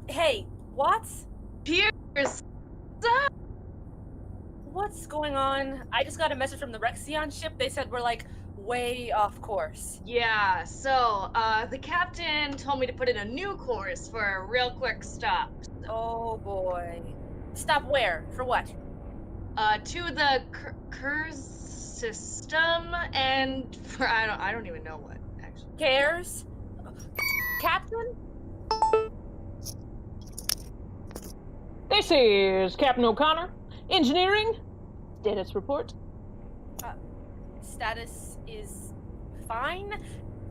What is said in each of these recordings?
Hey, what? Pierce! What's going on? I just got a message from the Rexion ship. They said we're like way off course. Yeah, so, the captain told me to put in a new course for a real quick stop. Oh boy. Stop where? For what? To the Kurz system and for, I don't even know what, actually. Cares? Captain? This is Captain O'Connor. Engineering. Status report. Status is fine.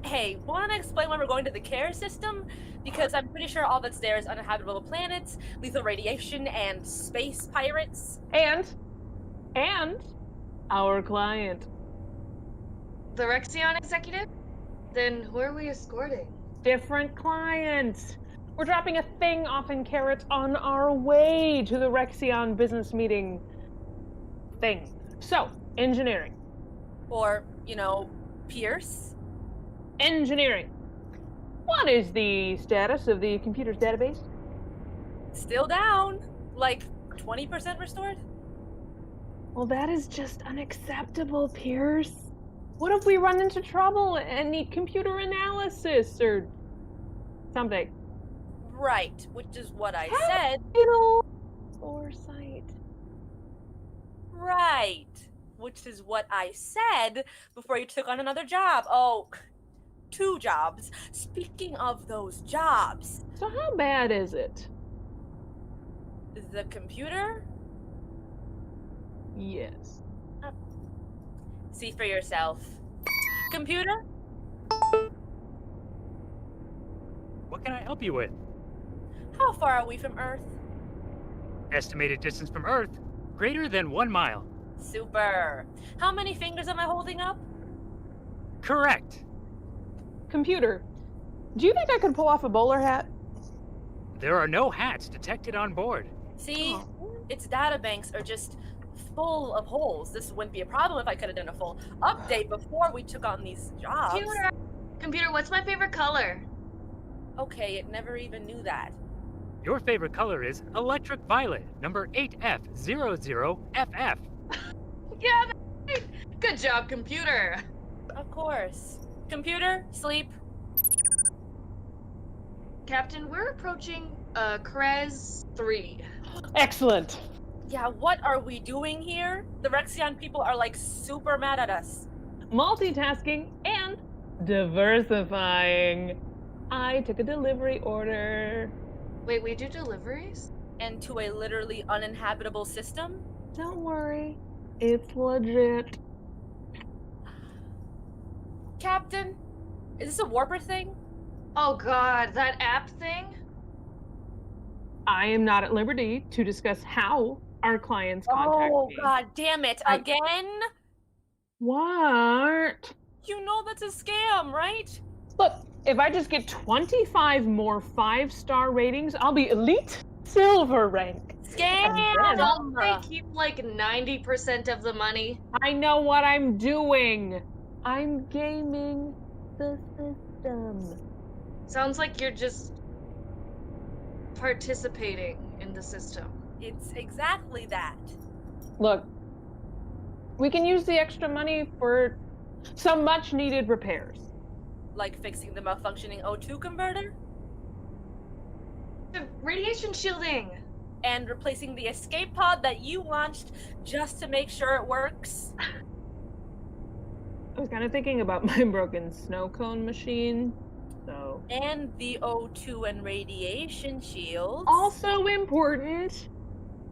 Hey, wanna explain why we're going to the CARE system? Because I'm pretty sure all that's there is uninhabitable planets, lethal radiation, and space pirates. And our client. The Rexion executive? Then who are we escorting? Different clients. We're dropping a thing off in Carrot on our way to the Rexion business meeting thing. So, engineering. Or, Pierce? Engineering. What is the status of the computer's database? Still down. Like 20% restored? Well, that is just unacceptable, Pierce. What if we run into trouble and need computer analysis or something? Right, which is what I said. Foresight. Right, which is what I said before you took on another job. Oh, 2 jobs. Speaking of those jobs. So how bad is it? The computer? Yes. See for yourself. Computer? What can I help you with? How far are we from Earth? Estimated distance from Earth, greater than 1 mile. Super. How many fingers am I holding up? Correct. Computer, do you think I could pull off a bowler hat? There are no hats detected on board. See, its databanks are just full of holes. This wouldn't be a problem if I could have done a full update before we took on these jobs. Computer, what's my favorite color? Okay, it never even knew that. Your favorite color is electric violet, number 8F00FF. Yeah, that's right. Good job, computer. Of course. Computer, sleep. Captain, we're approaching Krez 3. Excellent. Yeah, what are we doing here? The Rexion people are like super mad at us. Multitasking and diversifying. I took a delivery order. Wait, we do deliveries? And to a literally uninhabitable system? Don't worry, it's legit. Captain, is this a warper thing? Oh god, that app thing? I am not at liberty to discuss how our clients contact Oh, me. god damn it. Again? What? You know that's a scam, right? Look, if I just get 25 more 5-star ratings, I'll be elite silver rank. Scam! Don't they keep like 90% of the money? I know what I'm doing. I'm gaming the system. Sounds like you're just participating in the system. It's exactly that. Look, we can use the extra money for some much needed repairs. Like fixing the malfunctioning O2 converter The radiation shielding. and replacing the escape pod that you launched just to make sure it works. I was kind of thinking about my broken snow cone machine, so. And the O2 and radiation shields. Also important.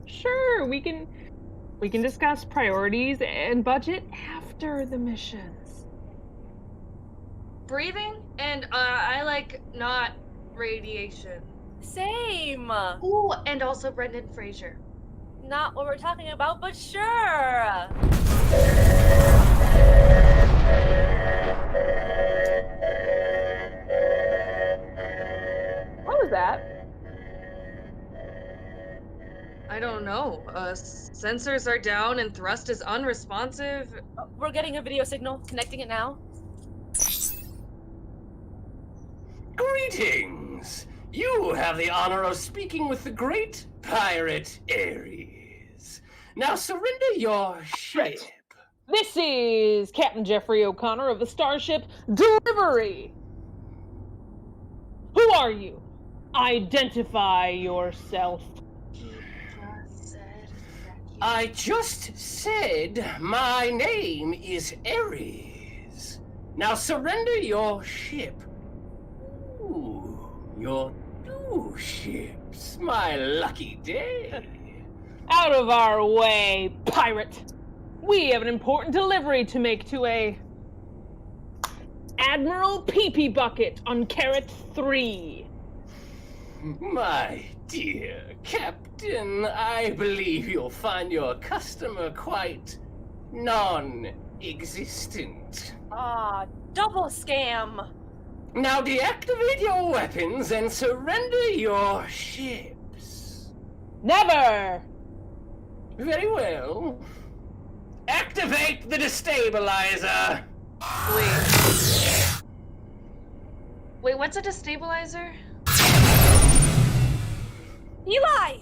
Sure, we can discuss priorities and budget after the missions. Breathing, and I like not radiation. Same. Ooh, and also Brendan Fraser. Not what we're talking about, but sure. What was that? I don't know. Sensors are down and thrust is unresponsive. We're getting a video signal. Connecting it now. Greetings! You have the honor of speaking with the great pirate Ares. Now surrender your ship. This is Captain Jeffrey O'Connor of the Starship Delivery. Who are you? Identify yourself. I just said my name is Ares. Now surrender your ship. Ooh, your two ships. My lucky day. Out of our way, pirate. We have an important delivery to make to a Admiral Pee-Pee Bucket on Carrot 3. My dear Captain, I believe you'll find your customer quite non-existent. Double scam. Now deactivate your weapons and surrender your ships. Never! Very well. Activate the destabilizer! Wait, what's a destabilizer? Eli!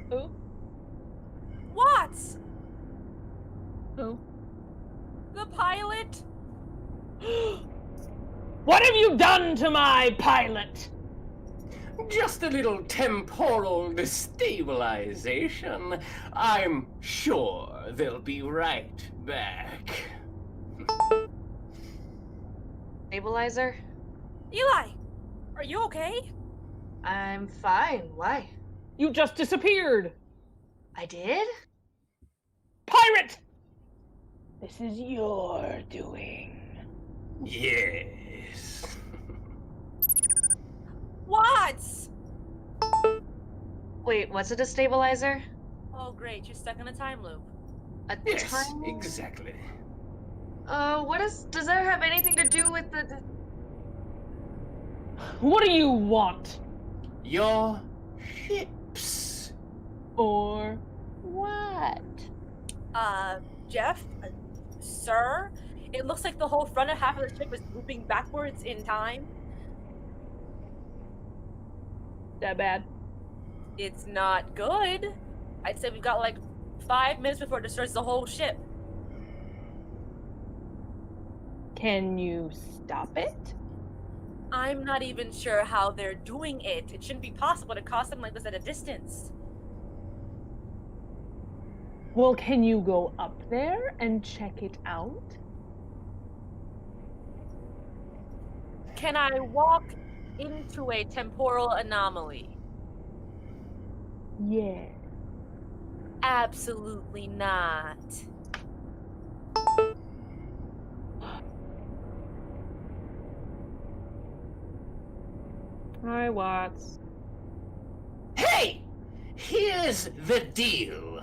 Who? Watts! Who? The pilot? What have you done to my pilot? Just a little temporal destabilization. I'm sure they'll be right back. Stabilizer? Eli! Are you okay? I'm fine. Why? You just disappeared. I did? Pirate! This is your doing. Yes. Watts! Wait, what's a destabilizer? Oh great, you're stuck in a time loop. A Yes, time? exactly. Does that have anything to do with the... What do you want? Your ships. Or what? Jeff? Sir? It looks like the whole front of half of the ship is looping backwards in time. That bad? It's not good. I'd say we've got like 5 minutes before it destroys the whole ship. Can you stop it? I'm not even sure how they're doing it. It shouldn't be possible to cause something like this at a distance. Well, can you go up there and check it out? Can I walk into a temporal anomaly? Yeah. Absolutely not. Hi, Watts. Hey! Here's the deal.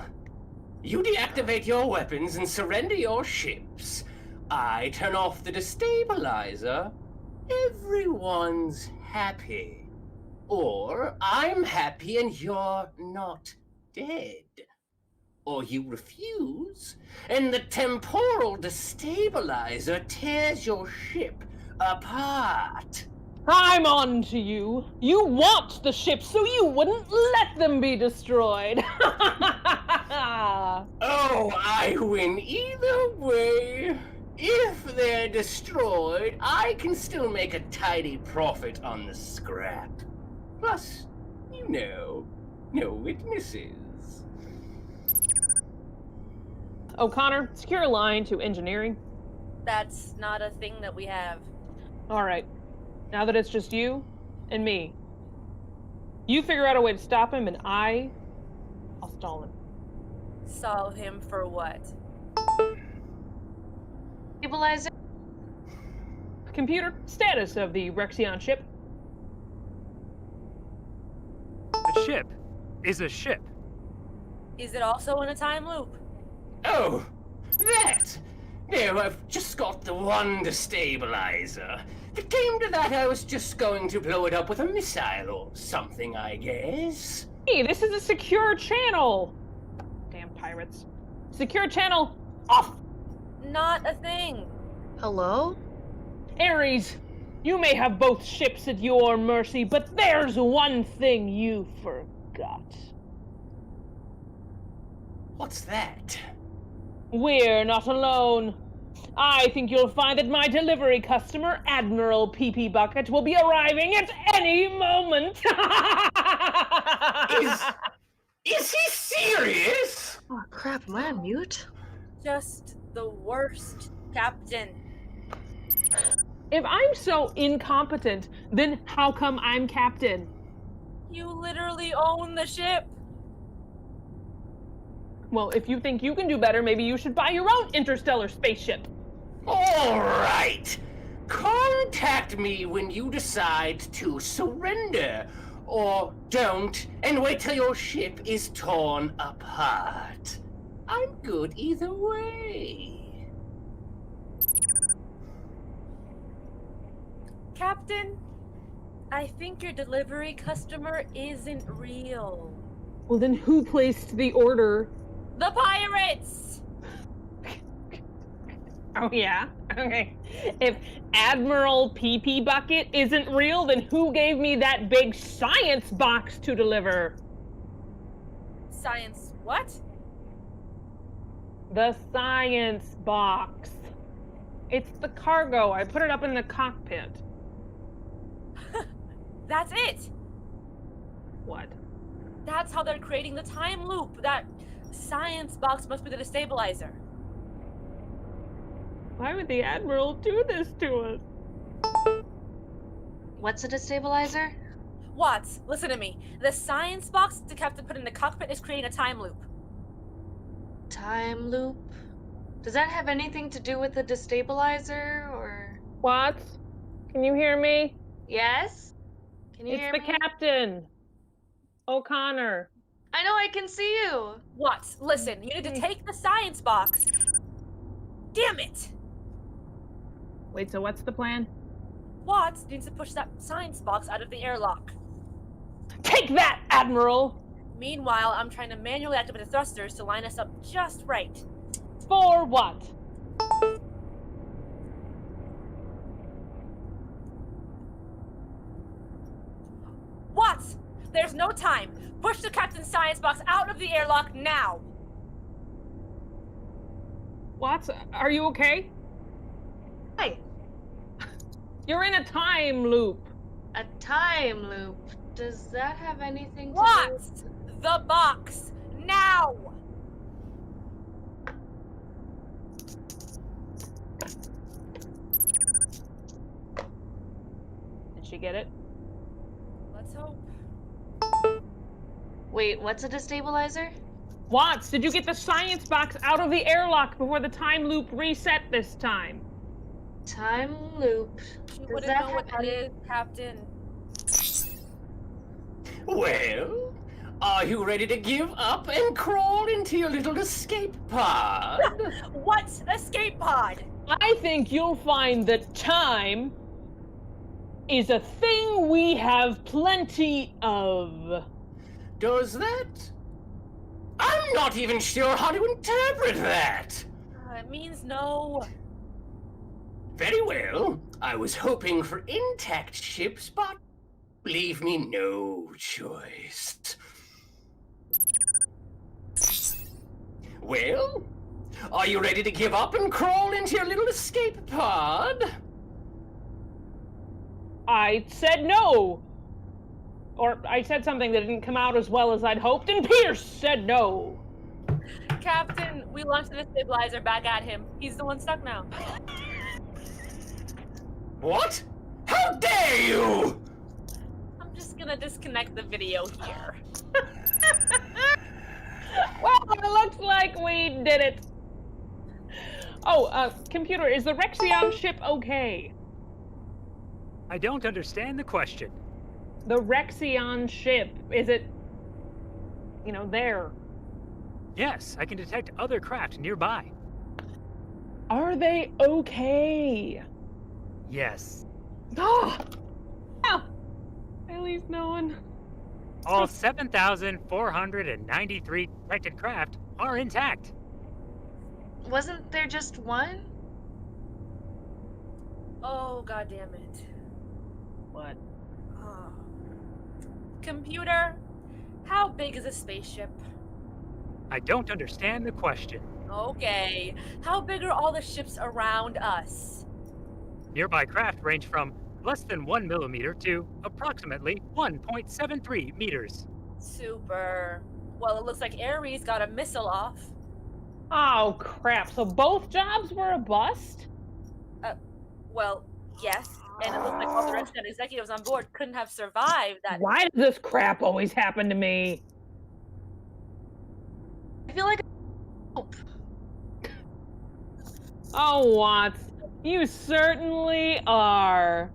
You deactivate your weapons and surrender your ships. I turn off the destabilizer. Everyone's happy. Or I'm happy and you're not dead. Or you refuse, and the temporal destabilizer tears your ship apart. I'm on to you. You want the ship, so you wouldn't let them be destroyed. Oh, I win either way. If they're destroyed, I can still make a tidy profit on the scrap. Plus, no witnesses. O'Connor, secure a line to engineering. That's not a thing that we have. All right. Now that it's just you and me, you figure out a way to stop him, and I'll stall him. Solve him for what? Stabilizer. Computer, status of the Rexion ship. The ship is a ship. Is it also in a time loop? Oh, that! No, I've just got the one destabilizer. If it came to that, I was just going to blow it up with a missile or something, I guess. Hey, this is a secure channel. Damn pirates. Secure channel off. Not a thing. Hello? Ares, you may have both ships at your mercy, but there's one thing you forgot. What's that? We're not alone. I think you'll find that my delivery customer, Admiral PP Bucket, will be arriving at any moment. Is he serious? Oh crap, am I on mute? Just the worst, Captain. If I'm so incompetent, then how come I'm captain? You literally own the ship. Well, if you think you can do better, maybe you should buy your own interstellar spaceship. All right. Contact me when you decide to surrender. Or don't, and wait till your ship is torn apart. I'm good either way. Captain, I think your delivery customer isn't real. Well, then who placed the order? The pirates! Oh, yeah? Okay. If Admiral PP Bucket isn't real, then who gave me that big science box to deliver? Science what? The science box. It's the cargo. I put it up in the cockpit. That's it! What? That's how they're creating the time loop. That science box must be the destabilizer. Why would the Admiral do this to us? What's a destabilizer? Watts, listen to me. The science box the captain put in the cockpit is creating a time loop. Time loop? Does that have anything to do with the destabilizer, or...? What? Can you hear me? Yes? Can you It's hear the me? captain. O'Connor. I know, I can see you! Watts, listen. You need to take the science box. Damn it! Wait, so what's the plan? Watts needs to push that science box out of the airlock. Take that, Admiral! Meanwhile, I'm trying to manually activate the thrusters to line us up just right. For what? Watts! There's no time. Push the captain's science box out of the airlock now. Watts, are you okay? Hi. You're in a time loop. A time loop. Does that have anything to do Watts! The box! Now! Did she get it? Let's hope. Wait, what's a destabilizer? Watts, did you get the science box out of the airlock before the time loop reset this time? Time loop. You Does wouldn't that know what have that is, Captain. Well, are you ready to give up and crawl into your little escape pod? What's escape pod? I think you'll find that time is a thing we have plenty of. Does that? I'm not even sure how to interpret that. It means no. Very well. I was hoping for intact ships, but leave me no choice. Well, are you ready to give up and crawl into your little escape pod? I said no! Or I said something that didn't come out as well as I'd hoped, and Pierce said no! Captain, we launched the stabilizer back at him. He's the one stuck now. What? How dare you! I'm just gonna disconnect the video here. Well, it looks like we did it. Oh, computer, is the Rexion ship okay? I don't understand the question. The Rexion ship, is it, there? Yes, I can detect other craft nearby. Are they okay? Yes. Ah! Oh, at least no one. All 7,493 detected craft are intact. Wasn't there just one? Oh, god damn it. What? Oh. Computer, how big is a spaceship? I don't understand the question. Okay. How big are all the ships around us? Nearby craft range from less than 1 millimeter to approximately 1.73 meters. Super. Well, it looks like Ares got a missile off. Oh, crap. So both jobs were a bust? Well, yes. And it looks like all the rest of the executives on board couldn't have survived that. Why does this crap always happen to me? I feel like Oh, Watts, you certainly are.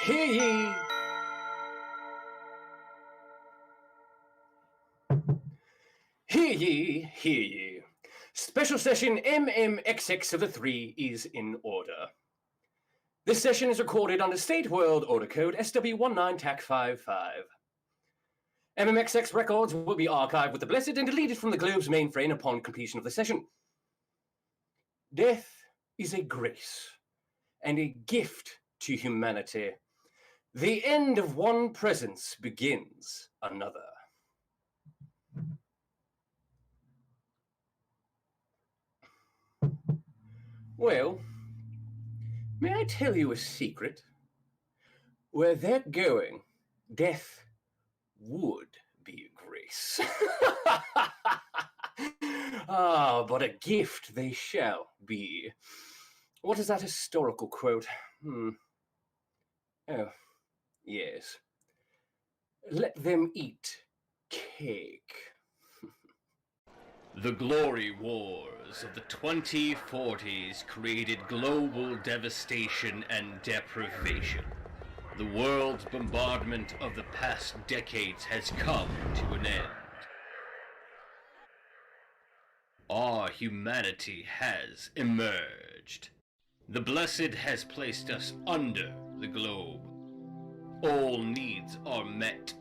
Hear ye! Hear ye, hear ye. Special session MMXX of the 3 is in order. This session is recorded under State World Order Code SW19TAC55. MMXX records will be archived with the Blessed and deleted from the globe's mainframe upon completion of the session. Death is a grace and a gift to humanity. The end of one presence begins another. Well, may I tell you a secret? Where they're going, death would be a grace. Ah, but a gift they shall be. What is that historical quote? Oh, yes. Let them eat cake. The glory wars of the 2040s created global devastation and deprivation. The world's bombardment of the past decades has come to an end. Our humanity has emerged. The Blessed has placed us under the globe. All needs are met.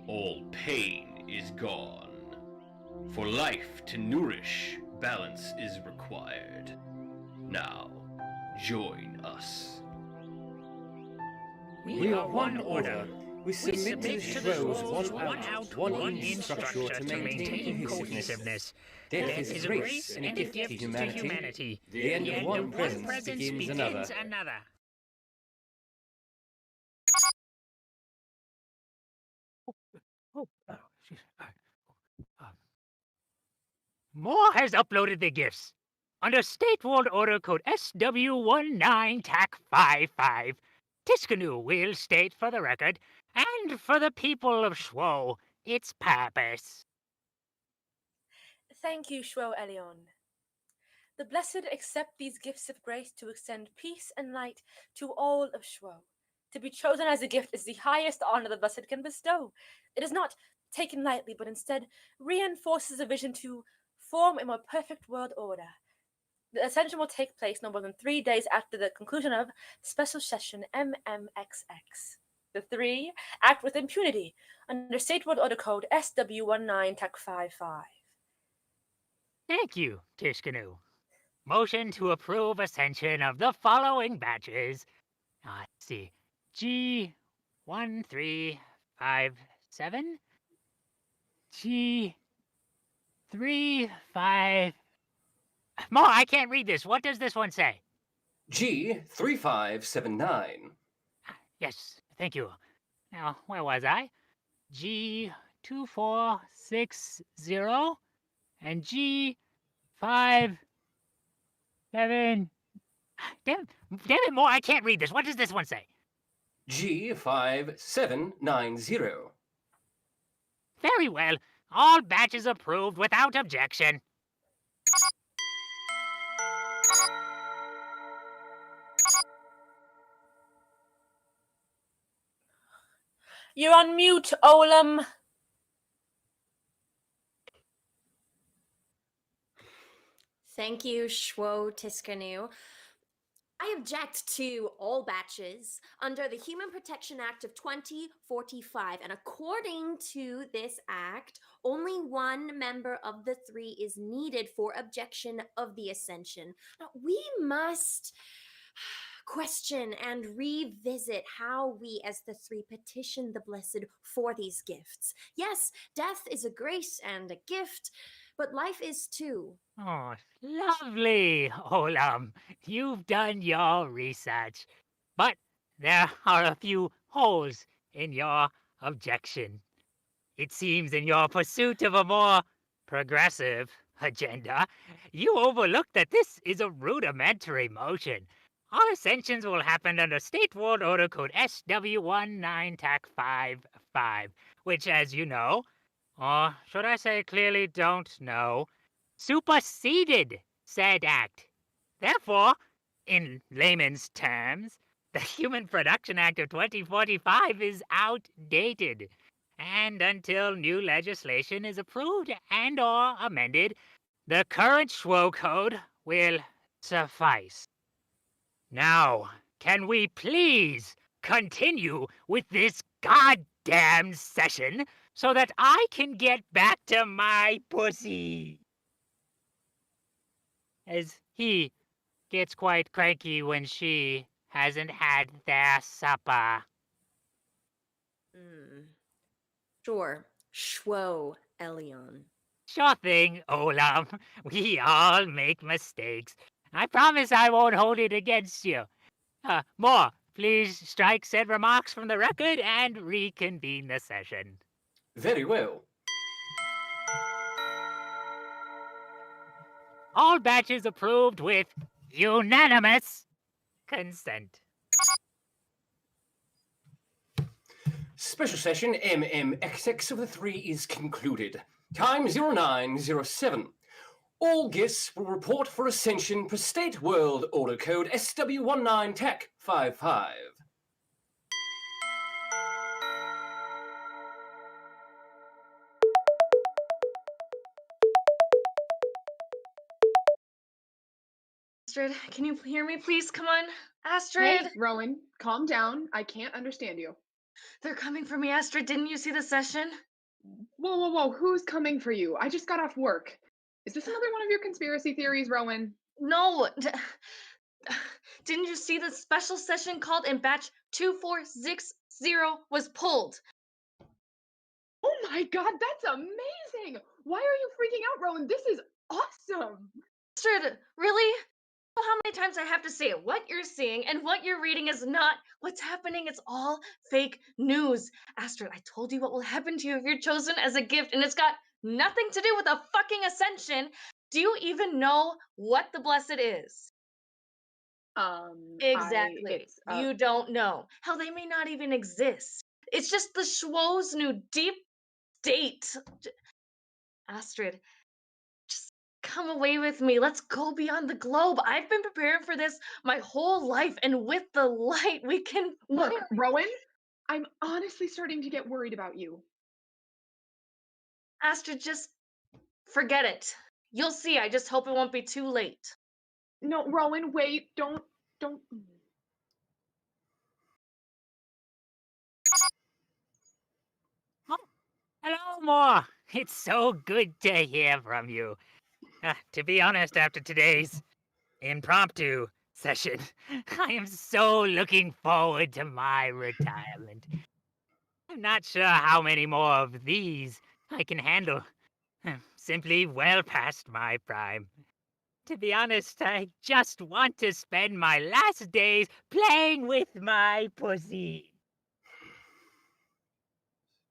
All pain is gone. For life to nourish, balance is required. Now, join us. We are one order. We submit to the Shro's one out, one in structure to maintain cohesiveness. Death is a grace and a gift to humanity. The end of one presence begins another. Moore has uploaded the gifts. Under State World Order Code SW19-TAC55, Tiskanu will state for the record, and for the people of Shwo, its purpose. Thank you, Shwo Elion. The Blessed accept these gifts of grace to extend peace and light to all of Shwo. To be chosen as a gift is the highest honor the Blessed can bestow. It is not taken lightly, but instead reinforces a vision to form a more perfect world order. The ascension will take place no more than 3 days after the conclusion of Special Session MMXX. The three act with impunity under State World Order Code SW19-TAC55. Thank you, Tiskanu. Motion to approve ascension of the following batches. Let's see. G1357, G35. Mo, I can't read this. What does this one say? G3579. Yes, thank you. Now, where was I? G2460 and G57. Damn it, Mo, I can't read this. What does this one say? G5790. Very well. All batches approved without objection. You're on mute, Olam. Thank you, Shwo Tiskanu. I object to all batches under the Human Protection Act of 2045, and according to this act, only one member of the three is needed for objection of the ascension. Now, we must question and revisit how we as the three petition the Blessed for these gifts. Yes, death is a grace and a gift, but life is too. Oh, lovely, Olam. You've done your research. But there are a few holes in your objection. It seems in your pursuit of a more progressive agenda, you overlooked that this is a rudimentary motion. All ascensions will happen under State World Order Code SW19-TAC55, which, as you know, or should I say clearly don't know, superseded said act. Therefore, in layman's terms, the Human Production Act of 2045 is outdated. And until new legislation is approved and or amended, the current Shwo Code will suffice. Now, can we please continue with this goddamn session so that I can get back to my pussy? As he gets quite cranky when she hasn't had their supper. Sure, Shwo Elion. Sure thing, Olam. We all make mistakes. I promise I won't hold it against you. More, please strike said remarks from the record and reconvene the session. Very well. All batches approved with unanimous consent. Special session MMXX of the 3 is concluded. Time 0907. All guests will report for ascension per state world order code SW19 TAC 55. Astrid, can you hear me, please? Come on, Astrid. Hey, Rowan, calm down. I can't understand you. They're coming for me, Astrid. Didn't you see the session? Whoa. Who's coming for you? I just got off work. Is this another one of your conspiracy theories, Rowan? No. Didn't you see the special session called and batch 2460 was pulled? Oh my god, that's amazing! Why are you freaking out, Rowan? This is awesome! Astrid, really? How many times I have to say it? What you're seeing and what you're reading is not what's happening. It's all fake news. Astrid, I told you what will happen to you if you're chosen as a gift, and it's got nothing to do with a fucking ascension. Do you even know what the blessed is? Exactly. You don't know. Hell, they may not even exist. It's just the Schwo's new deep state. Astrid, just come away with me. Let's go beyond the globe. I've been preparing for this my whole life, and with the light, we can Look, Rowan, I'm honestly starting to get worried about you. Astrid, just forget it. You'll see. I just hope it won't be too late. No, Rowan, wait, don't. Hello, Moore. It's so good to hear from you. To be honest, after today's impromptu session, I am so looking forward to my retirement. I'm not sure how many more of these I can handle. I'm simply well past my prime. To be honest, I just want to spend my last days playing with my pussy.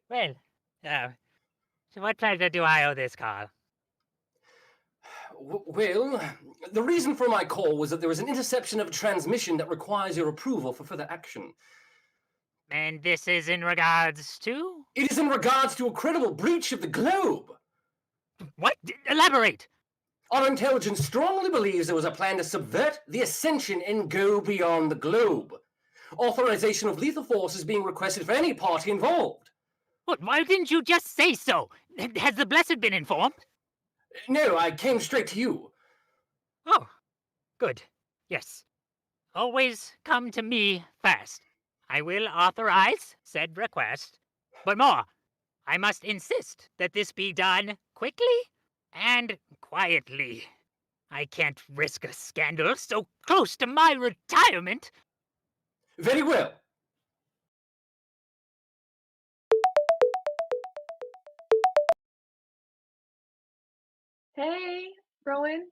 Well, to what pleasure do I owe this call? Well, the reason for my call was that there was an interception of a transmission that requires your approval for further action. And this is in regards to? It is in regards to a credible breach of the globe. What? Elaborate! Our intelligence strongly believes there was a plan to subvert the ascension and go beyond the globe. Authorization of lethal force is being requested for any party involved. What? Why didn't you just say so? Has the Blessed been informed? No, I came straight to you. Oh, good. Yes. Always come to me first. I will authorize said request. But more, I must insist that this be done quickly and quietly. I can't risk a scandal so close to my retirement. Very well. Hey, Rowan.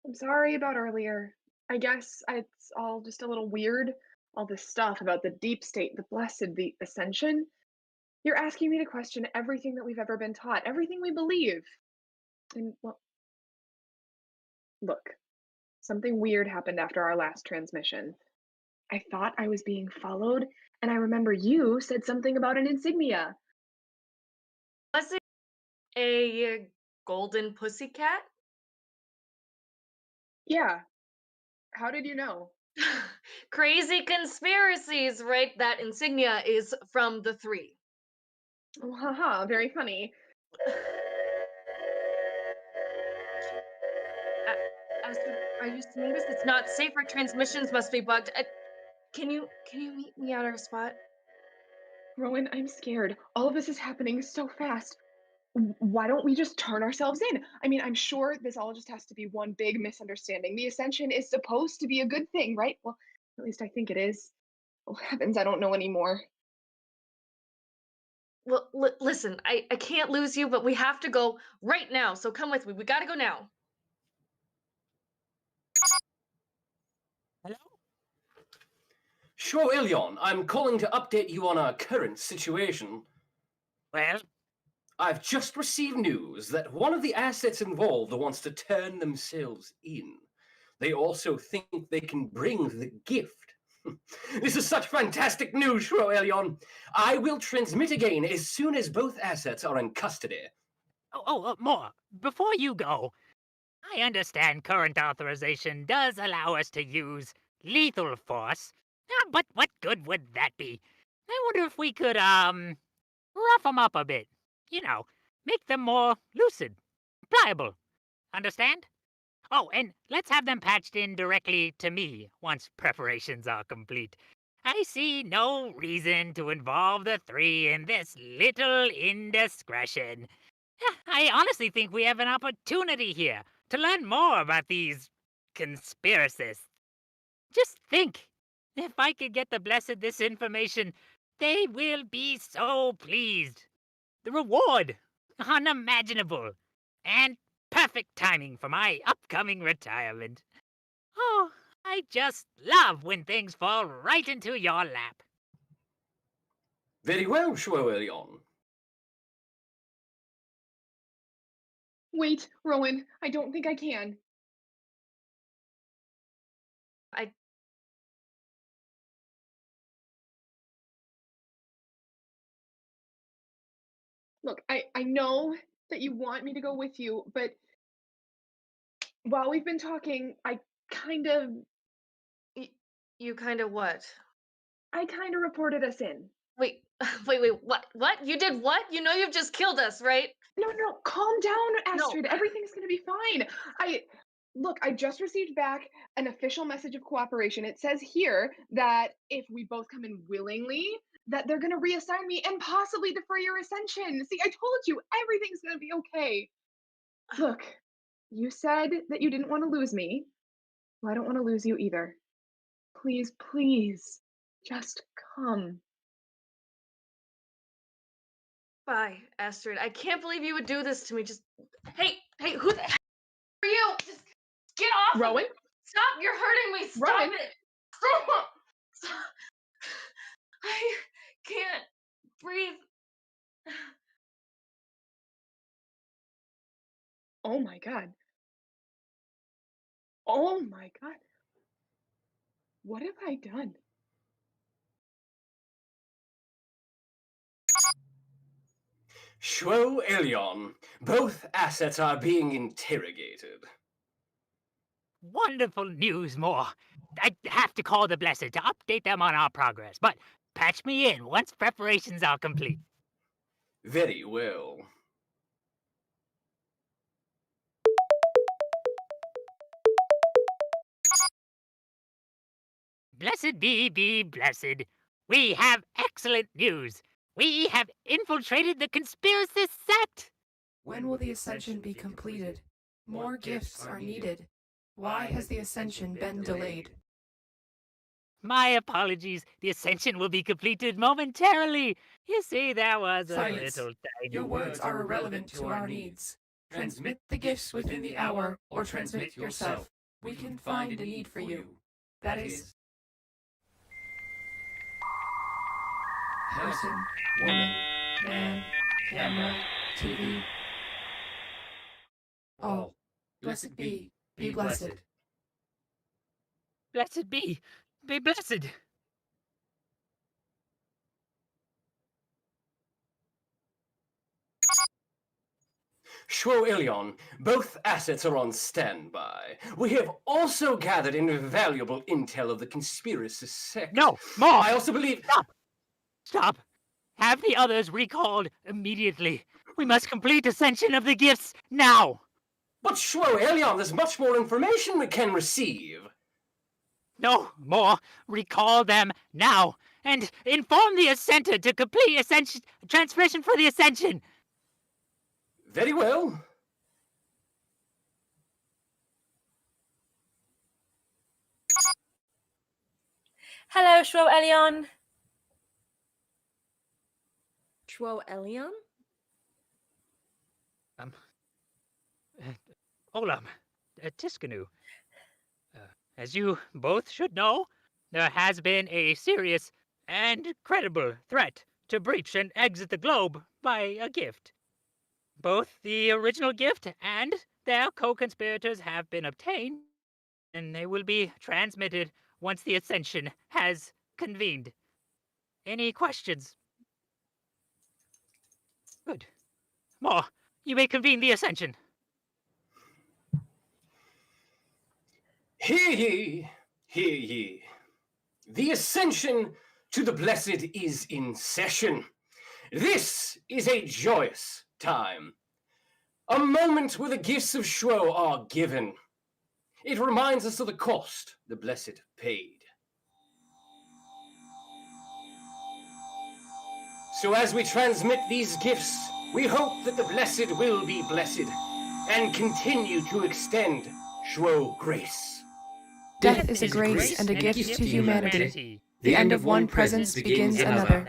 I'm sorry about earlier. I guess it's all just a little weird. All this stuff about the deep state, the blessed, the ascension. You're asking me to question everything that we've ever been taught, everything we believe. And, well, look, something weird happened after our last transmission. I thought I was being followed, and I remember you said something about an insignia. Was it a golden pussycat? Yeah. How did you know? Crazy conspiracies, right? That insignia is from the 3. Oh, haha, very funny. Astrid, are you seeing this? It's not safe. Our transmissions must be bugged. Can you meet me at our spot? Rowan, I'm scared. All of this is happening so fast. Why don't we just turn ourselves in? I mean, I'm sure this all just has to be one big misunderstanding. The Ascension is supposed to be a good thing, right? Well, at least I think it is. Oh, heavens, I don't know anymore. Well, listen, I can't lose you, but we have to go right now. So come with me. We gotta go now. Hello? Sure, Ilion, I'm calling to update you on our current situation. Well, I've just received news that one of the assets involved wants to turn themselves in. They also think they can bring the gift. This is such fantastic news, Shroelion. I will transmit again as soon as both assets are in custody. more. Before you go, I understand current authorization does allow us to use lethal force. But what good would that be? I wonder if we could, rough them up a bit. You know, make them more lucid, pliable. Understand? Oh, and let's have them patched in directly to me once preparations are complete. I see no reason to involve the three in this little indiscretion. I honestly think we have an opportunity here to learn more about these conspiracists. Just think, if I could get the Blessed this information, they will be so pleased. The reward, unimaginable, and perfect timing for my upcoming retirement. Oh, I just love when things fall right into your lap. Very well, Shroelion. Wait, Rowan, I don't think I can. I Look, I know that you want me to go with you, but while we've been talking, kind of you kind of what? I kind of reported us in. Wait, what? What? You did what? You know you've just killed us, right? No, calm down, No. Astrid. Everything's gonna be fine. I just received back an official message of cooperation. It says here that if we both come in willingly, that they're gonna reassign me and possibly defer your ascension. See, I told you everything's gonna be okay. Look, you said that you didn't want to lose me. Well, I don't want to lose you either. Please, please, just come. Bye, Astrid. I can't believe you would do this to me. Just hey, who the heck are you? Just get off! Rowan? Of me. Stop! You're hurting me. Stop Rowan? it! Stop! Stop. I can't breathe. Oh my god. Oh my god. What have I done? Shroelion, both assets are being interrogated. Wonderful news, Moore. I have to call the Blessed to update them on our progress, but patch me in once preparations are complete. Very well. Blessed be blessed. We have excellent news. We have infiltrated the conspiracist sect. When will the ascension be completed? More gifts are needed. Why has the ascension been delayed? My apologies. The ascension will be completed momentarily. You see, there was a Silence. little tiny... Your words are irrelevant to our needs. Transmit the gifts within the hour, or transmit yourself. We can find a need for you. That is... Person, woman, man, camera, TV. All. Blessed be blessed. Blessed be blessed. Shroelion, both assets are on standby. We have also gathered invaluable intel of the conspiracy sect. No, more! I also believe... Stop! Have the others recalled immediately. We must complete ascension of the gifts now! But Shroelion, there's much more information we can receive. No more. Recall them now, and inform the Ascenter to complete ascension transmission for the ascension. Very well. Hello, Shroelion. Shroelion? Olam, Tiskanu. As you both should know, there has been a serious and credible threat to breach and exit the globe by a gift. Both the original gift and their co-conspirators have been obtained, and they will be transmitted once the Ascension has convened. Any questions? Good. More, you may convene the Ascension. Hear ye, hear ye. The Ascension to the Blessed is in session. This is a joyous time. A moment where the gifts of Shwo are given. It reminds us of the cost the Blessed paid. So as we transmit these gifts, we hope that the Blessed will be blessed and continue to extend Shwo grace. Death is a grace and a gift to humanity. The end of one presence begins another.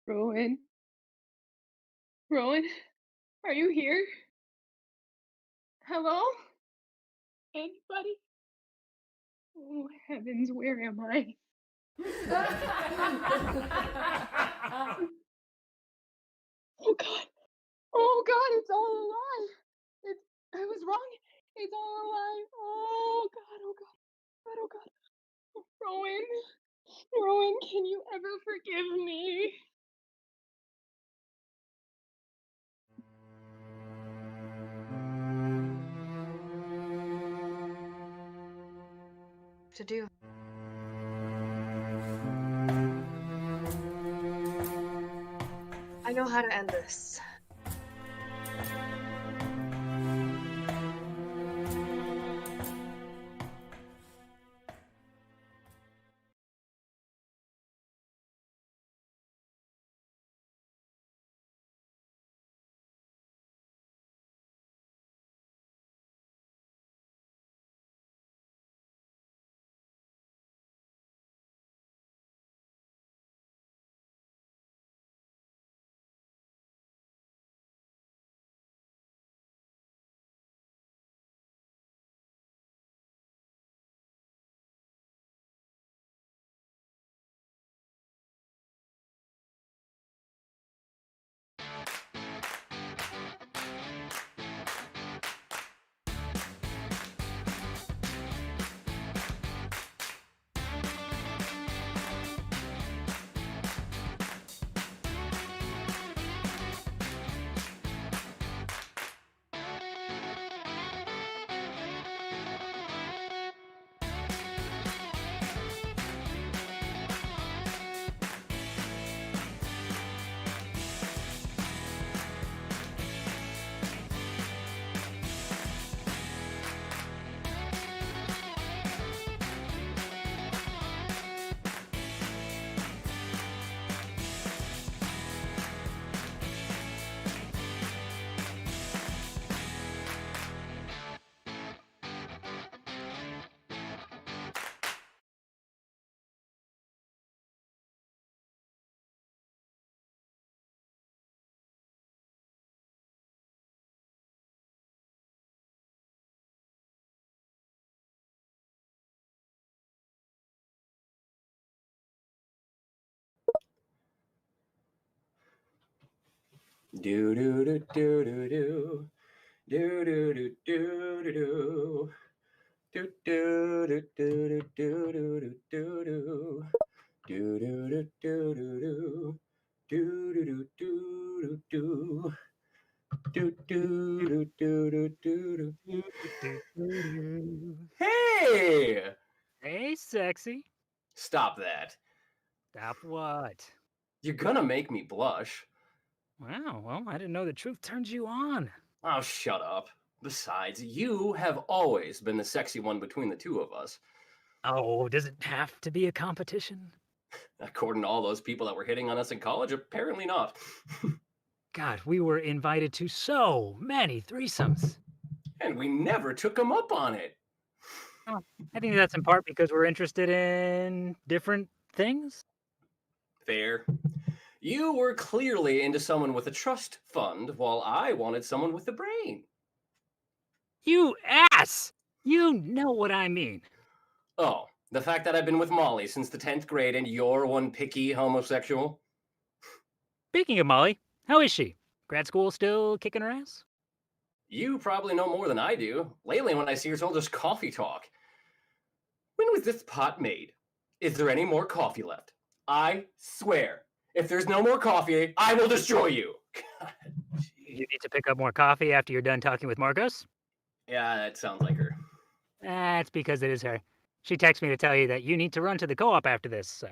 Rowan? Rowan? Are you here? Hello? Anybody? Oh, heavens, where am I? Oh god! Oh god, it's all a lie! I was wrong! It's all a lie! Oh god, oh god, god, oh god. Oh, Rowan! Rowan, can you ever forgive me? To do. I know how to end this. Do do do do do do. Do do do do do do. Do do do do do do do do do. Do do do do do do. Do do do do do do. Do do do do do do. Hey! Hey, sexy. Stop that. Stop what? You're gonna make me blush. Wow, well, I didn't know the truth turns you on. Oh, shut up. Besides, you have always been the sexy one between the two of us. Oh, does it have to be a competition? According to all those people that were hitting on us in college, apparently not. God, we were invited to so many threesomes. And we never took them up on it. Oh, I think that's in part because we're interested in different things. Fair. You were clearly into someone with a trust fund, while I wanted someone with a brain. You ass! You know what I mean. Oh, the fact that I've been with Molly since the 10th grade and you're one picky homosexual? Speaking of Molly, how is she? Grad school still kicking her ass? You probably know more than I do. Lately, when I see her, it's all just coffee talk. When was this pot made? Is there any more coffee left? I swear, if there's no more coffee, I will destroy you. You need to pick up more coffee after you're done talking with Marcos? Yeah, that sounds like her. That's because it is her. She texted me to tell you that you need to run to the co-op after this, so.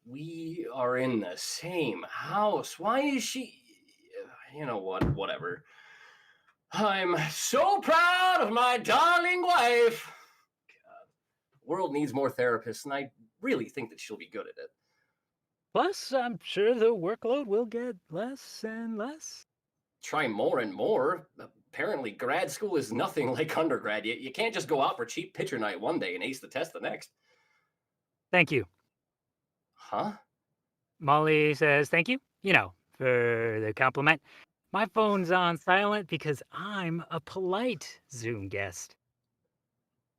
We are in the same house. Why is she... You know what? Whatever. I'm so proud of my darling wife. God, the world needs more therapists, and I really think that she'll be good at it. Plus, I'm sure the workload will get less and less. Try more and more. Apparently, grad school is nothing like undergrad. You can't just go out for cheap picture night one day and ace the test the next. Thank you. Huh? Molly says thank you, for the compliment. My phone's on silent because I'm a polite Zoom guest.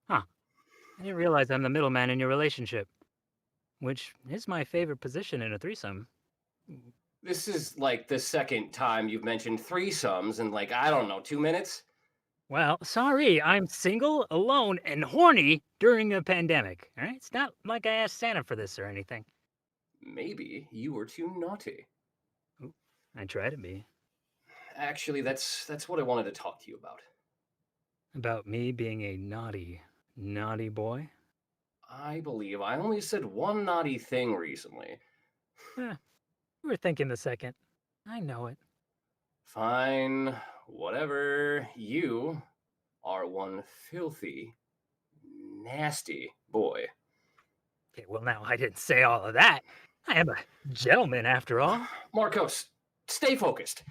Huh. I didn't realize I'm the middleman in your relationship, which is my favorite position in a threesome. This is like the second time you've mentioned threesomes in, like, I don't know, 2 minutes? Well, sorry, I'm single, alone, and horny during a pandemic. All right? It's not like I asked Santa for this or anything. Maybe you were too naughty. Ooh, I try to be. Actually, that's what I wanted to talk to you about. About me being a naughty, naughty boy? I believe I only said one naughty thing recently. You were thinking the second. I know it. Fine, whatever. You are one filthy, nasty boy. Okay, well, now I didn't say all of that. I am a gentleman, after all. Marcos, stay focused.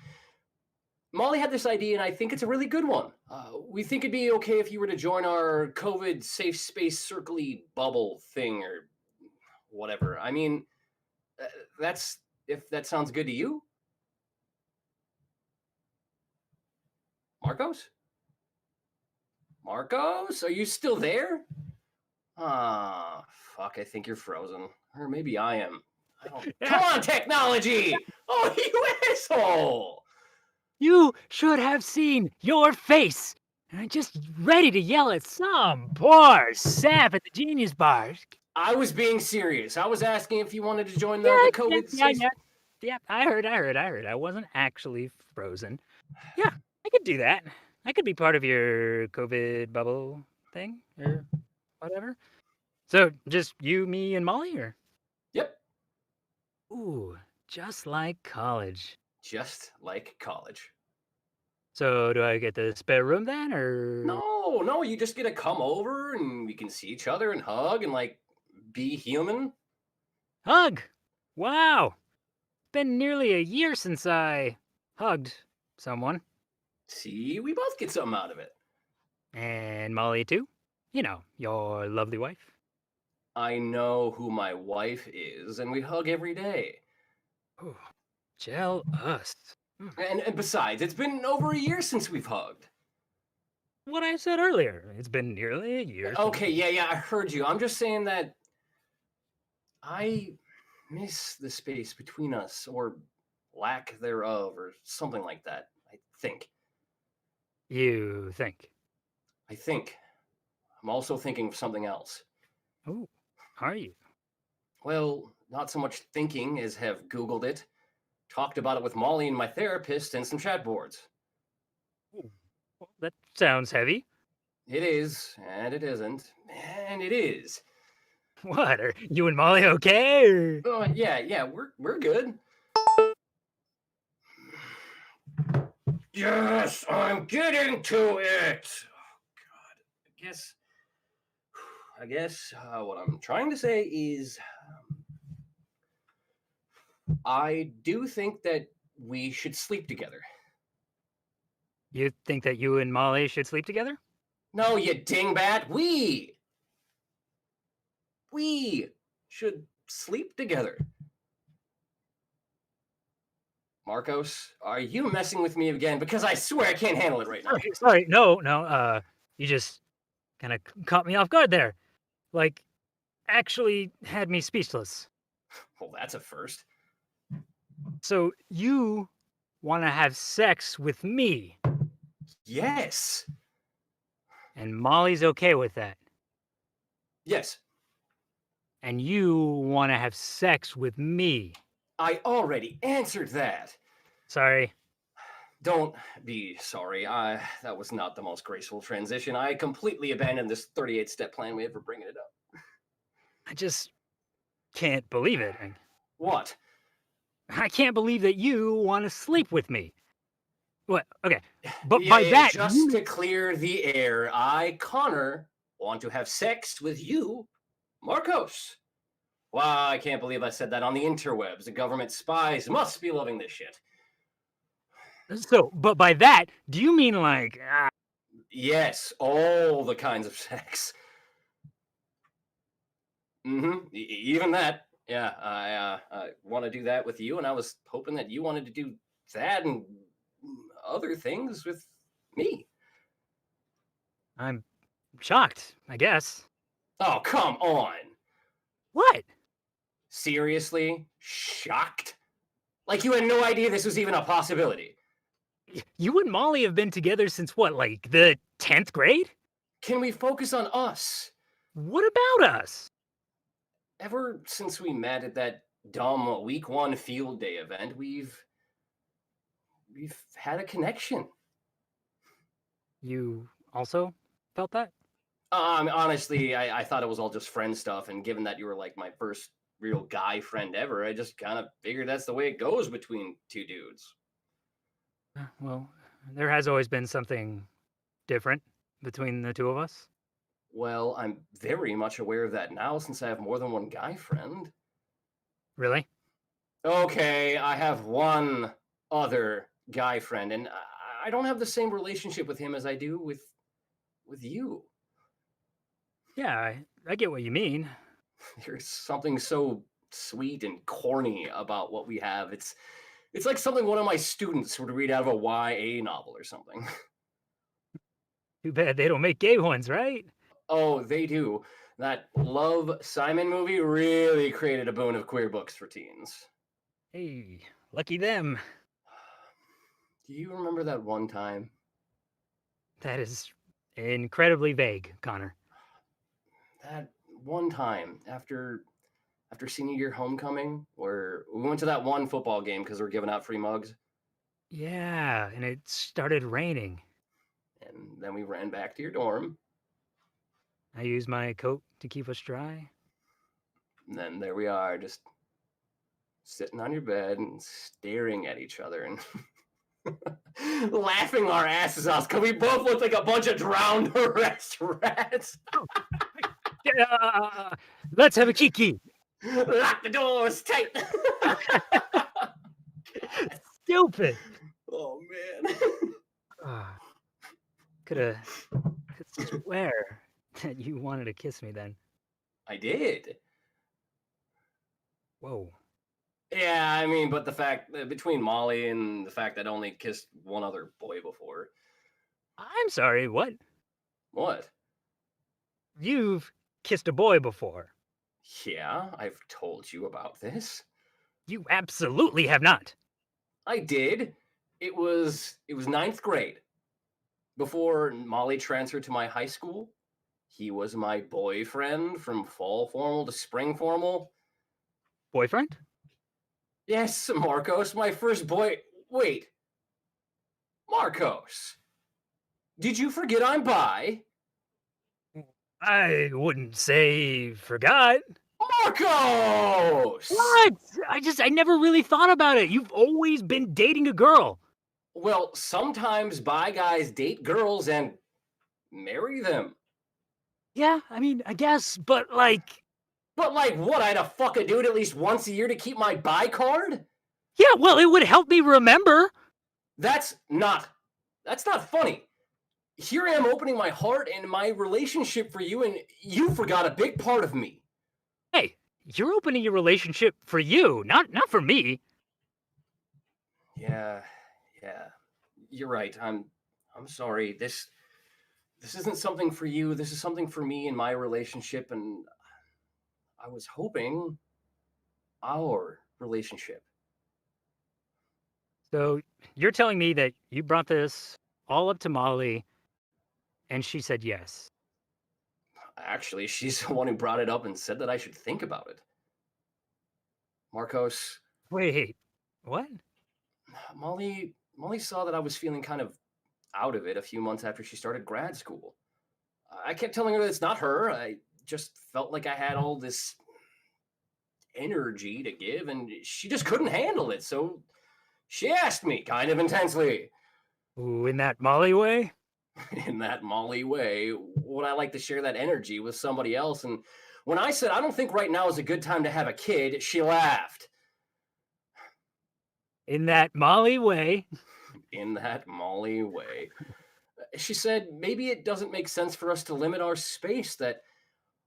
Molly had this idea, and I think it's a really good one. We think it'd be okay if you were to join our COVID safe space circle-y bubble thing, or whatever. I mean, if that sounds good to you. Marcos? Marcos, are you still there? Ah, fuck, I think you're frozen. Or maybe I am. Come on, technology! Oh, you asshole! You should have seen your face. I'm just ready to yell at some poor sap at the Genius Bar. I was being serious. I was asking if you wanted to join the COVID safe. Yeah, I heard. I wasn't actually frozen. Yeah, I could do that. I could be part of your COVID bubble thing or whatever. So just you, me, and Molly, or? Yep. Ooh, just like college. Just like college. So do I get the spare room then, or? No, you just get to come over and we can see each other and hug and, like, be human. Hug! Wow! It's been nearly a year since I hugged someone. See, we both get something out of it. And Molly too? Your lovely wife. I know who my wife is, and we hug every day. Ooh, jealous. And besides, it's been over a year since we've hugged. What I said earlier. It's been nearly a year. Okay, yeah, I heard you. I'm just saying that I miss the space between us, or lack thereof, or something like that, I think. You think? I think. I'm also thinking of something else. Oh, are you? Well, not so much thinking as have Googled it. Talked about it with Molly and my therapist and some chat boards. Ooh, well, that sounds heavy. It is, and it isn't, and it is. What, are you and Molly okay? Or? Oh, yeah, we're good. Yes, I'm getting to it. Oh, God. I guess what I'm trying to say is I do think that we should sleep together. You think that you and Molly should sleep together? No, you dingbat. We should sleep together. Marcos, are you messing with me again? Because I swear I can't handle it right now. Sorry, no. You just kind of caught me off guard there. Like, actually had me speechless. Well, that's a first. So you want to have sex with me, Yes. and Molly's okay with that. Yes. And you want to have sex with me. I already answered that. Sorry. Don't be sorry. That was not the most graceful transition. I completely abandoned this 38-step plan we had for bringing it up. I just can't believe it. What? I can't believe that you want to sleep with me. What? Okay. But Yeah, by that, just to clear the air, I, Connor, want to have sex with you, Marcos. Wow, I can't believe I said that on the interwebs. The government spies must be loving this shit. So, but by that, do you mean like... Yes, all the kinds of sex. Even that. Yeah, I want to do that with you, and I was hoping that you wanted to do that and other things with me. I'm shocked, I guess. Oh, come on. What? Seriously? Shocked? Like you had no idea this was even a possibility. You and Molly have been together since what, like the 10th grade? Can we focus on us? What about us? Ever since we met at that dumb week 1 field day event, we've had a connection. You also felt that? Honestly, I thought it was all just friend stuff, and given that you were like my first real guy friend ever, I just kind of figured that's the way it goes between two dudes. Well, there has always been something different between the two of us. Well, I'm very much aware of that now since I have more than one guy friend. Really? Okay, I have one other guy friend, and I don't have the same relationship with him as I do with you. Yeah, I get what you mean. There's something so sweet and corny about what we have. It's like something one of my students would read out of a YA novel or something. Too bad they don't make gay ones, right? Oh, they do. That Love, Simon movie really created a boon of queer books for teens. Hey, lucky them. Do you remember that one time? That is incredibly vague, Connor. That one time after senior year homecoming, where we went to that one football game because we're giving out free mugs. Yeah, and it started raining. And then we ran back to your dorm. I used my coat to keep us dry. And then there we are, just sitting on your bed and staring at each other and laughing our asses off because we both looked like a bunch of drowned rats. Let's have a kiki. Lock the doors tight. Stupid. Oh man. Could swear that you wanted to kiss me then. I did. Whoa. Yeah, I mean, but the fact between Molly and the fact that I only kissed one other boy before. I'm sorry, what? What? You've kissed a boy before. Yeah, I've told you about this. You absolutely have not. I did. It was 9th grade. Before Molly transferred to my high school, he was my boyfriend from fall formal to spring formal. Boyfriend? Yes, Marcos, my first boy. Wait. Marcos. Did you forget I'm bi? I wouldn't say forgot. Marcos! What? I never really thought about it. You've always been dating a girl. Well, sometimes bi guys date girls and marry them. Yeah, I mean, I guess, but like... But like what, I had to fuck a dude at least once a year to keep my bi card? Yeah, well, it would help me remember. That's not funny. Here I am opening my heart and my relationship for you, and you forgot a big part of me. Hey, you're opening your relationship for you, not for me. Yeah, yeah. You're right. I'm sorry. This isn't something for you. This is something for me and my relationship, and I was hoping our relationship. So you're telling me that you brought this all up to Molly and she said yes. Actually, she's the one who brought it up and said that I should think about it. Marcos, Wait, what? Molly saw that I was feeling kind of out of it a few months after she started grad school. I kept telling her that it's not her. I just felt like I had all this energy to give, and she just couldn't handle it. So she asked me kind of intensely. Ooh, in that Molly way? In that Molly way, would I like to share that energy with somebody else? And when I said, I don't think right now is a good time to have a kid, she laughed. In that Molly way? In that Molly way. She said, maybe it doesn't make sense for us to limit our space, that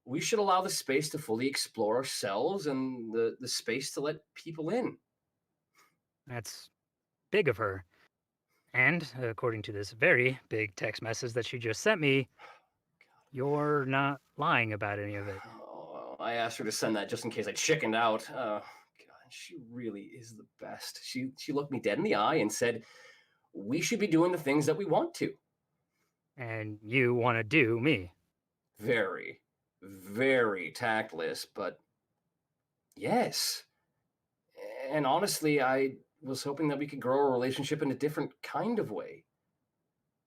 we should allow the space to fully explore ourselves and the space to let people in. That's big of her. And according to this very big text message that she just sent me, you're not lying about any of it. Oh, I asked her to send that just in case I chickened out. God, she really is the best. She looked me dead in the eye and said, we should be doing the things that we want to. And you want to do me. Very, very tactless, but yes. And honestly, I was hoping that we could grow a relationship in a different kind of way.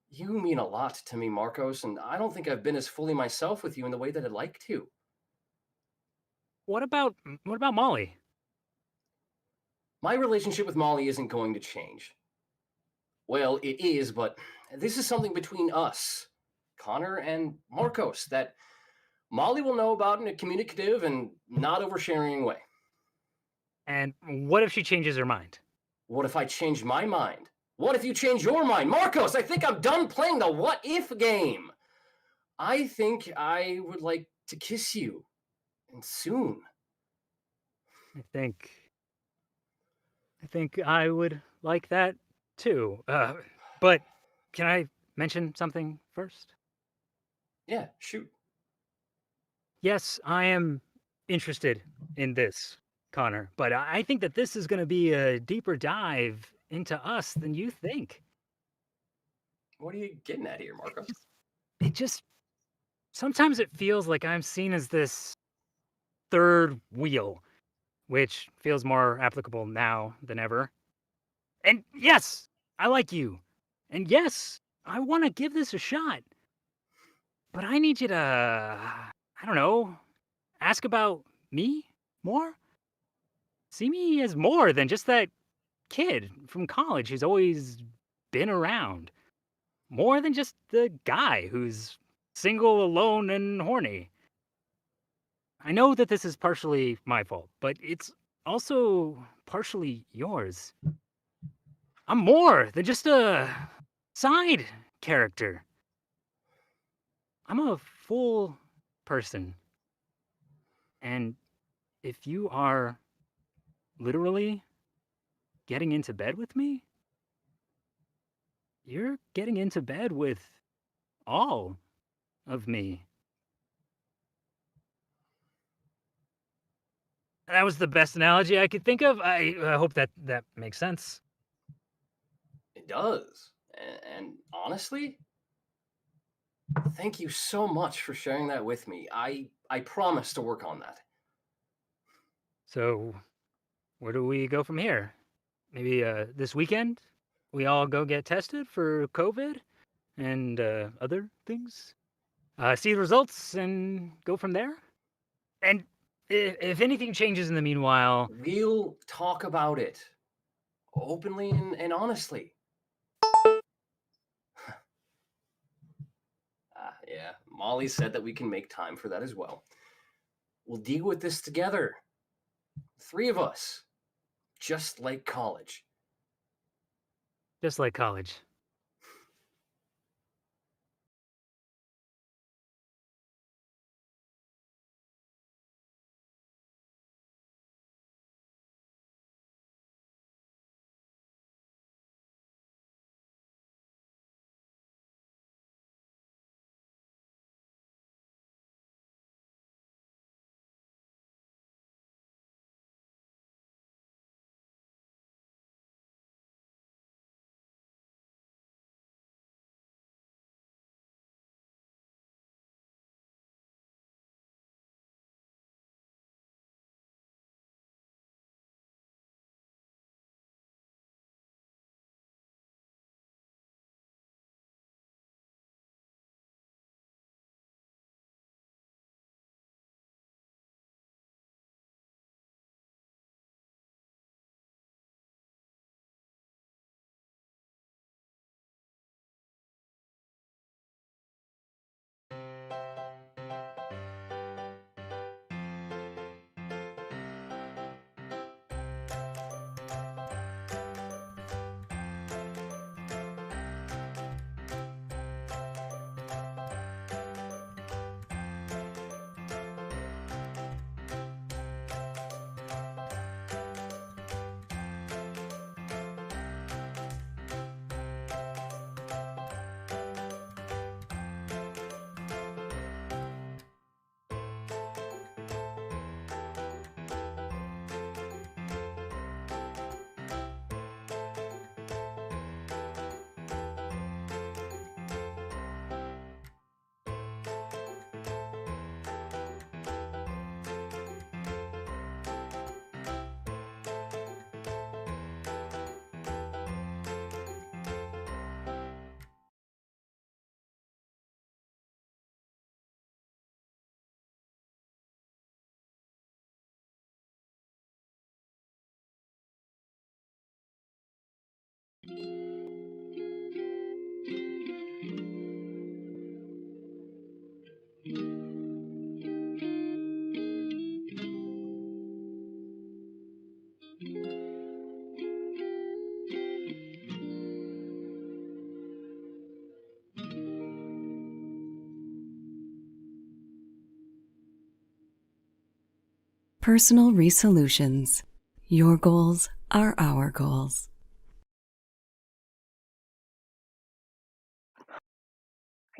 You mean a lot to me, Marcos, and I don't think I've been as fully myself with you in the way that I'd like to. What about Molly? My relationship with Molly isn't going to change. Well, it is, but this is something between us, Connor and Marcos, that Molly will know about in a communicative and not oversharing way. And what if she changes her mind? What if I change my mind? What if you change your mind? Marcos, I think I'm done playing the what if game. I think I would like to kiss you, and soon. I think I would like that too. But can I mention something first? Yeah, shoot. Yes, I am interested in this, Connor, but I think that this is going to be a deeper dive into us than you think. What are you getting at here, Marcos? It just sometimes it feels like I'm seen as this third wheel, which feels more applicable now than ever. And yes, I like you. And yes, I want to give this a shot. But I need you to, I don't know, ask about me more? See me as more than just that kid from college who's always been around. More than just the guy who's single, alone, and horny. I know that this is partially my fault, but it's also partially yours. I'm more than just a side character. I'm a full person. And if you are literally getting into bed with me, you're getting into bed with all of me. That was the best analogy I could think of. I hope that makes sense. It does. And honestly, thank you so much for sharing that with me. I promise to work on that. So, where do we go from here? Maybe this weekend we all go get tested for COVID and other things. See the results and go from there. And if anything changes in the meanwhile, We'll talk about it openly and honestly. Yeah, Molly said that we can make time for that as well. We'll deal with this together. Three of us. Just like college. just like college. Personal Resolutions. Your goals are our goals.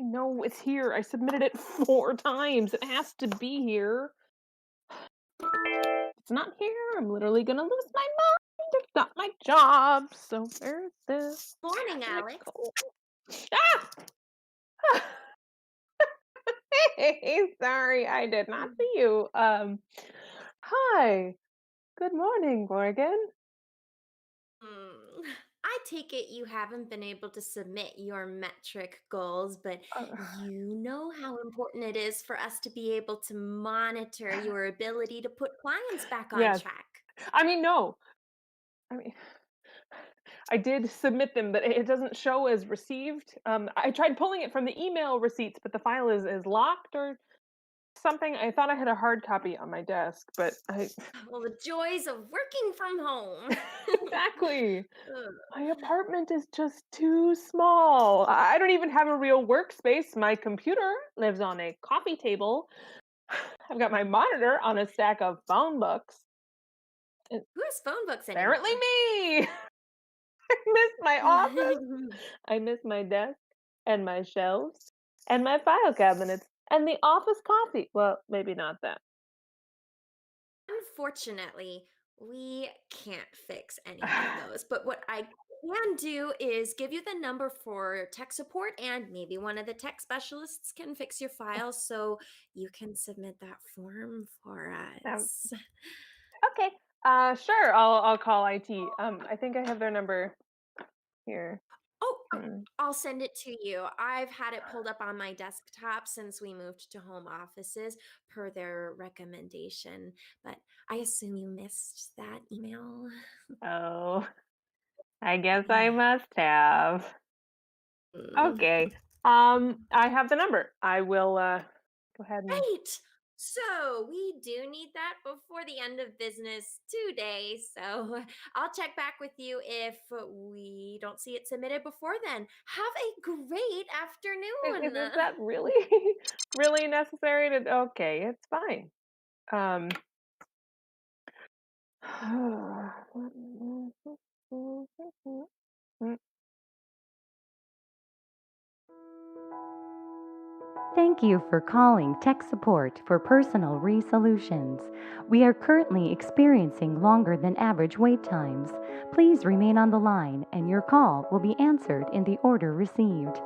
I know it's here. I submitted it 4 times. It has to be here. It's not here. I'm literally gonna lose my mind. I've got my job. So where's this? Morning, Alex. Ah! Hey, sorry, I did not see you. Hi. Good morning, Morgan. I take it you haven't been able to submit your metric goals, but you know how important it is for us to be able to monitor your ability to put clients back on Yes. track. I mean, no. I mean, I did submit them, but it doesn't show as received. I tried pulling it from the email receipts, but the file is locked or something. I thought I had a hard copy on my desk, but I Well, the joys of working from home. exactly. Ugh. My apartment is just too small. I don't even have a real workspace. My computer lives on a coffee table. I've got my monitor on a stack of phone books. Who has phone books anymore? Apparently me. I miss my office. I miss my desk and my shelves and my file cabinets and the office coffee. Well, maybe not that. Unfortunately, we can't fix any of those. But what I can do is give you the number for tech support, and maybe one of the tech specialists can fix your file so you can submit that form for us. Okay. Sure. I'll call IT. I think I have their number here. Oh, I'll send it to you. I've had it pulled up on my desktop since we moved to home offices per their recommendation, but I assume you missed that email. Oh, I guess I must have. Okay. I have the number. I will go ahead and Great. So we do need that before the end of business today. So I'll check back with you if we don't see it submitted before then. Have a great afternoon. Is that really really necessary to okay, it's fine. Thank you for calling tech support for Personal Resolutions. We are currently experiencing longer than average wait times. Please remain on the line and your call will be answered in the order received.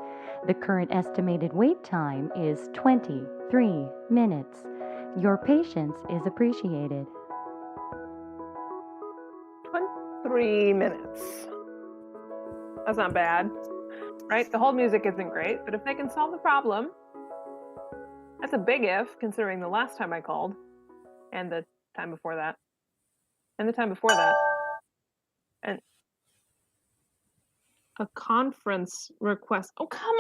The current estimated wait time is 23 minutes. Your patience is appreciated. 3 minutes. That's not bad, right? The whole music isn't great, but if they can solve the problem, that's a big if, considering the last time I called, and the time before that, and the time before that, and a conference request. Oh, come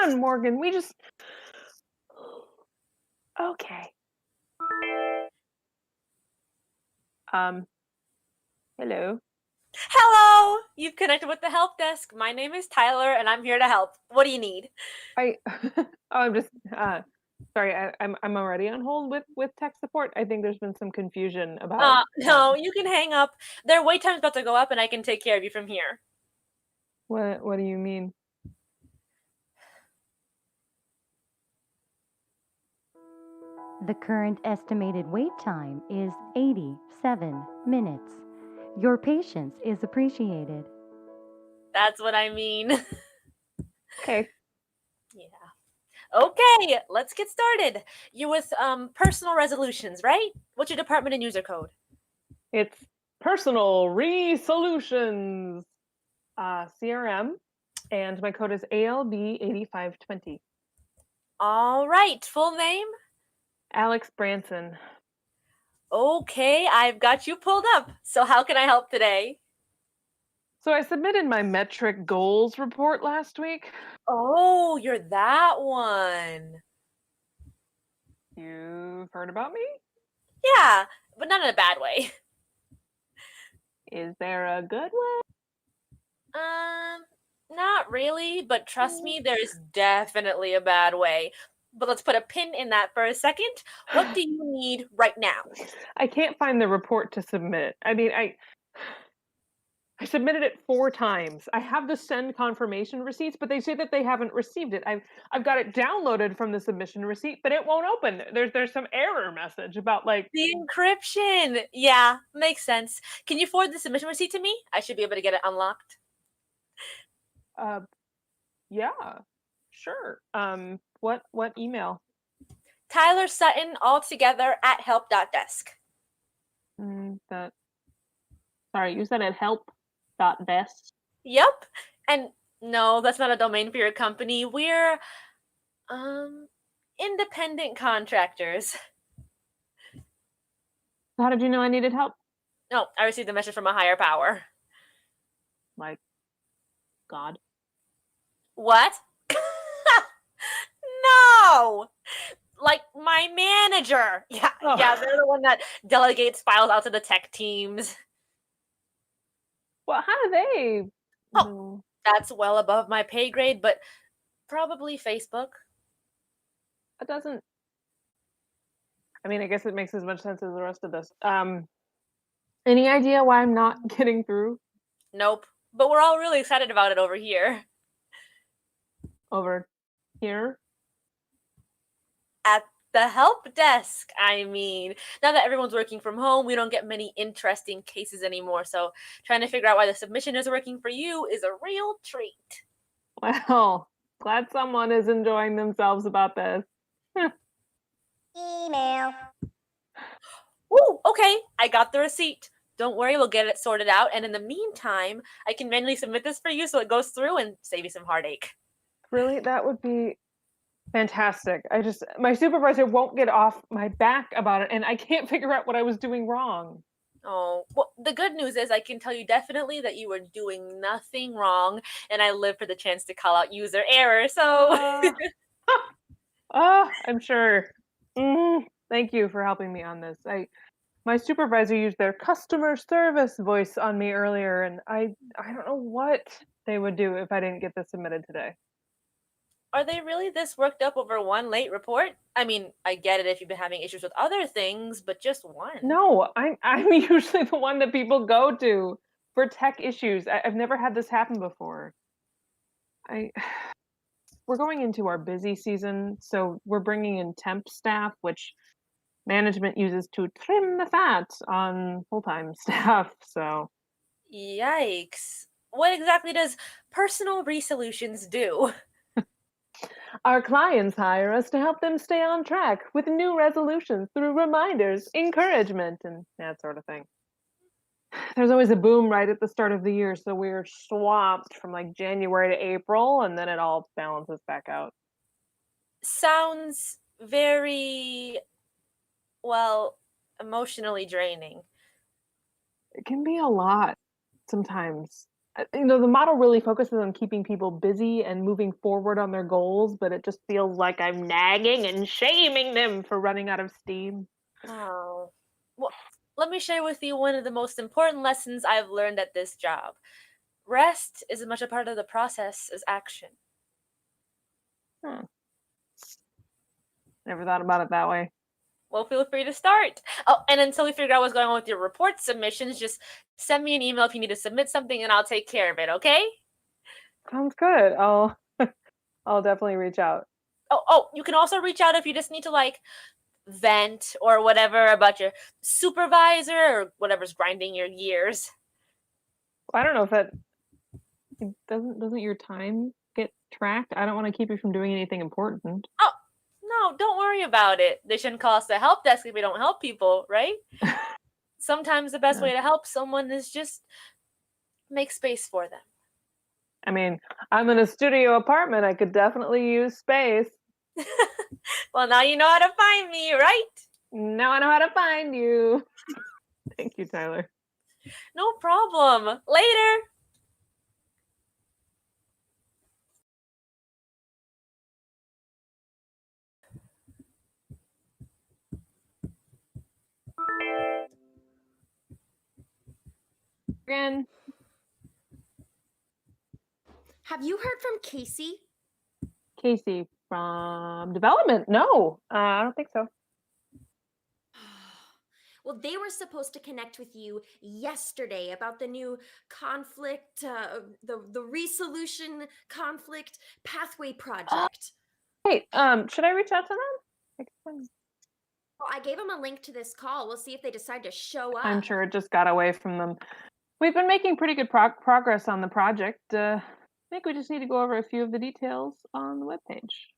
on, Morgan. We just... Okay. Hello. Hello! You've connected with the help desk. My name is Tyler, and I'm here to help. What do you need? Oh, I'm just... Sorry, I'm already on hold with tech support. I think there's been some confusion about... No, you can hang up. Their wait time's about to go up, and I can take care of you from here. What do you mean? The current estimated wait time is 87 minutes. Your patience is appreciated. That's what I mean. Okay. Yeah. Okay, let's get started. You're with Personal Resolutions, right? What's your department and user code? It's Personal Resolutions CRM, and my code is ALB8520. All right, full name? Alex Branson. Okay, I've got you pulled up. So how can I help today? So I submitted my metric goals report last week. Oh, you're that one. You've heard about me? Yeah, but not in a bad way. Is there a good way? Not really, but trust me, there's definitely a bad way. But let's put a pin in that for a second. What do you need right now? I can't find the report to submit. I mean, I submitted it 4 times. I have the send confirmation receipts, but they say that they haven't received it. I've got it downloaded from the submission receipt, but it won't open. There's some error message about like The encryption. Yeah, makes sense. Can you forward the submission receipt to me? I should be able to get it unlocked. yeah, sure. What email? Tyler Sutton all together at help.desk. Sorry, you said at help.desk. Yep. And no, that's not a domain for your company. We're independent contractors. How did you know I needed help? No, I received a message from a higher power. Like God. What? No! Like my manager. Yeah, Oh. yeah, they're the one that delegates files out to the tech teams. Well, how do they? Oh, that's well above my pay grade, but probably Facebook. It doesn't. I mean, I guess it makes as much sense as the rest of this. Any idea why I'm not getting through? Nope. But we're all really excited about it over here. Over here? At the help desk, I mean. Now that everyone's working from home, we don't get many interesting cases anymore, so trying to figure out why the submission is working for you is a real treat. Well, glad someone is enjoying themselves about this. Email. Ooh, okay, I got the receipt. Don't worry, we'll get it sorted out, and in the meantime, I can manually submit this for you so it goes through and save you some heartache. Really? That would be fantastic. My supervisor won't get off my back about it, and I can't figure out what I was doing wrong. Oh, well, the good news is I can tell you definitely that you were doing nothing wrong, and I live for the chance to call out user error, so... I'm sure. Thank you for helping me on this. My supervisor used their customer service voice on me earlier, and I don't know what they would do if I didn't get this submitted today. Are they really this worked up over one late report? I mean, I get it if you've been having issues with other things, but just one. No, I'm usually the one that people go to for tech issues. I've never had this happen before. We're going into our busy season, so we're bringing in temp staff, which management uses to trim the fat on full-time staff, so... Yikes. What exactly does Personal Resolutions do? Our clients hire us to help them stay on track with new resolutions through reminders, encouragement, and that sort of thing. There's always a boom right at the start of the year, so we're swamped from like January to April, and then it all balances back out. Sounds very, well, emotionally draining. It can be a lot sometimes. The model really focuses on keeping people busy and moving forward on their goals, but it just feels like I'm nagging and shaming them for running out of steam. Oh. Well, let me share with you one of the most important lessons I've learned at this job. Rest is as much a part of the process as action. Never thought about it that way. Well, feel free to start. Oh, and until we figure out what's going on with your report submissions, just send me an email if you need to submit something and I'll take care of it, okay? Sounds good. I'll definitely reach out. Oh, you can also reach out if you just need to like vent or whatever about your supervisor or whatever's grinding your gears. I don't know if that doesn't your time get tracked? I don't want to keep you from doing anything important. Oh, no, don't worry about it. They shouldn't call us the help desk if we don't help people, right? Sometimes the best way to help someone is just make space for them. I mean, I'm in a studio apartment. I could definitely use space. Well, now you know how to find me, right? Now I know how to find you. Thank you, Tyler. No problem. Later. Again, Have you heard from Casey? Casey from development. No, I don't think so. Well, they were supposed to connect with you yesterday about the new conflict, the resolution conflict pathway project. Hey, should I reach out to them? Well, I gave them a link to this call. We'll see if they decide to show up. I'm sure it just got away from them. We've been making pretty good progress on the project. I think we just need to go over a few of the details on the webpage.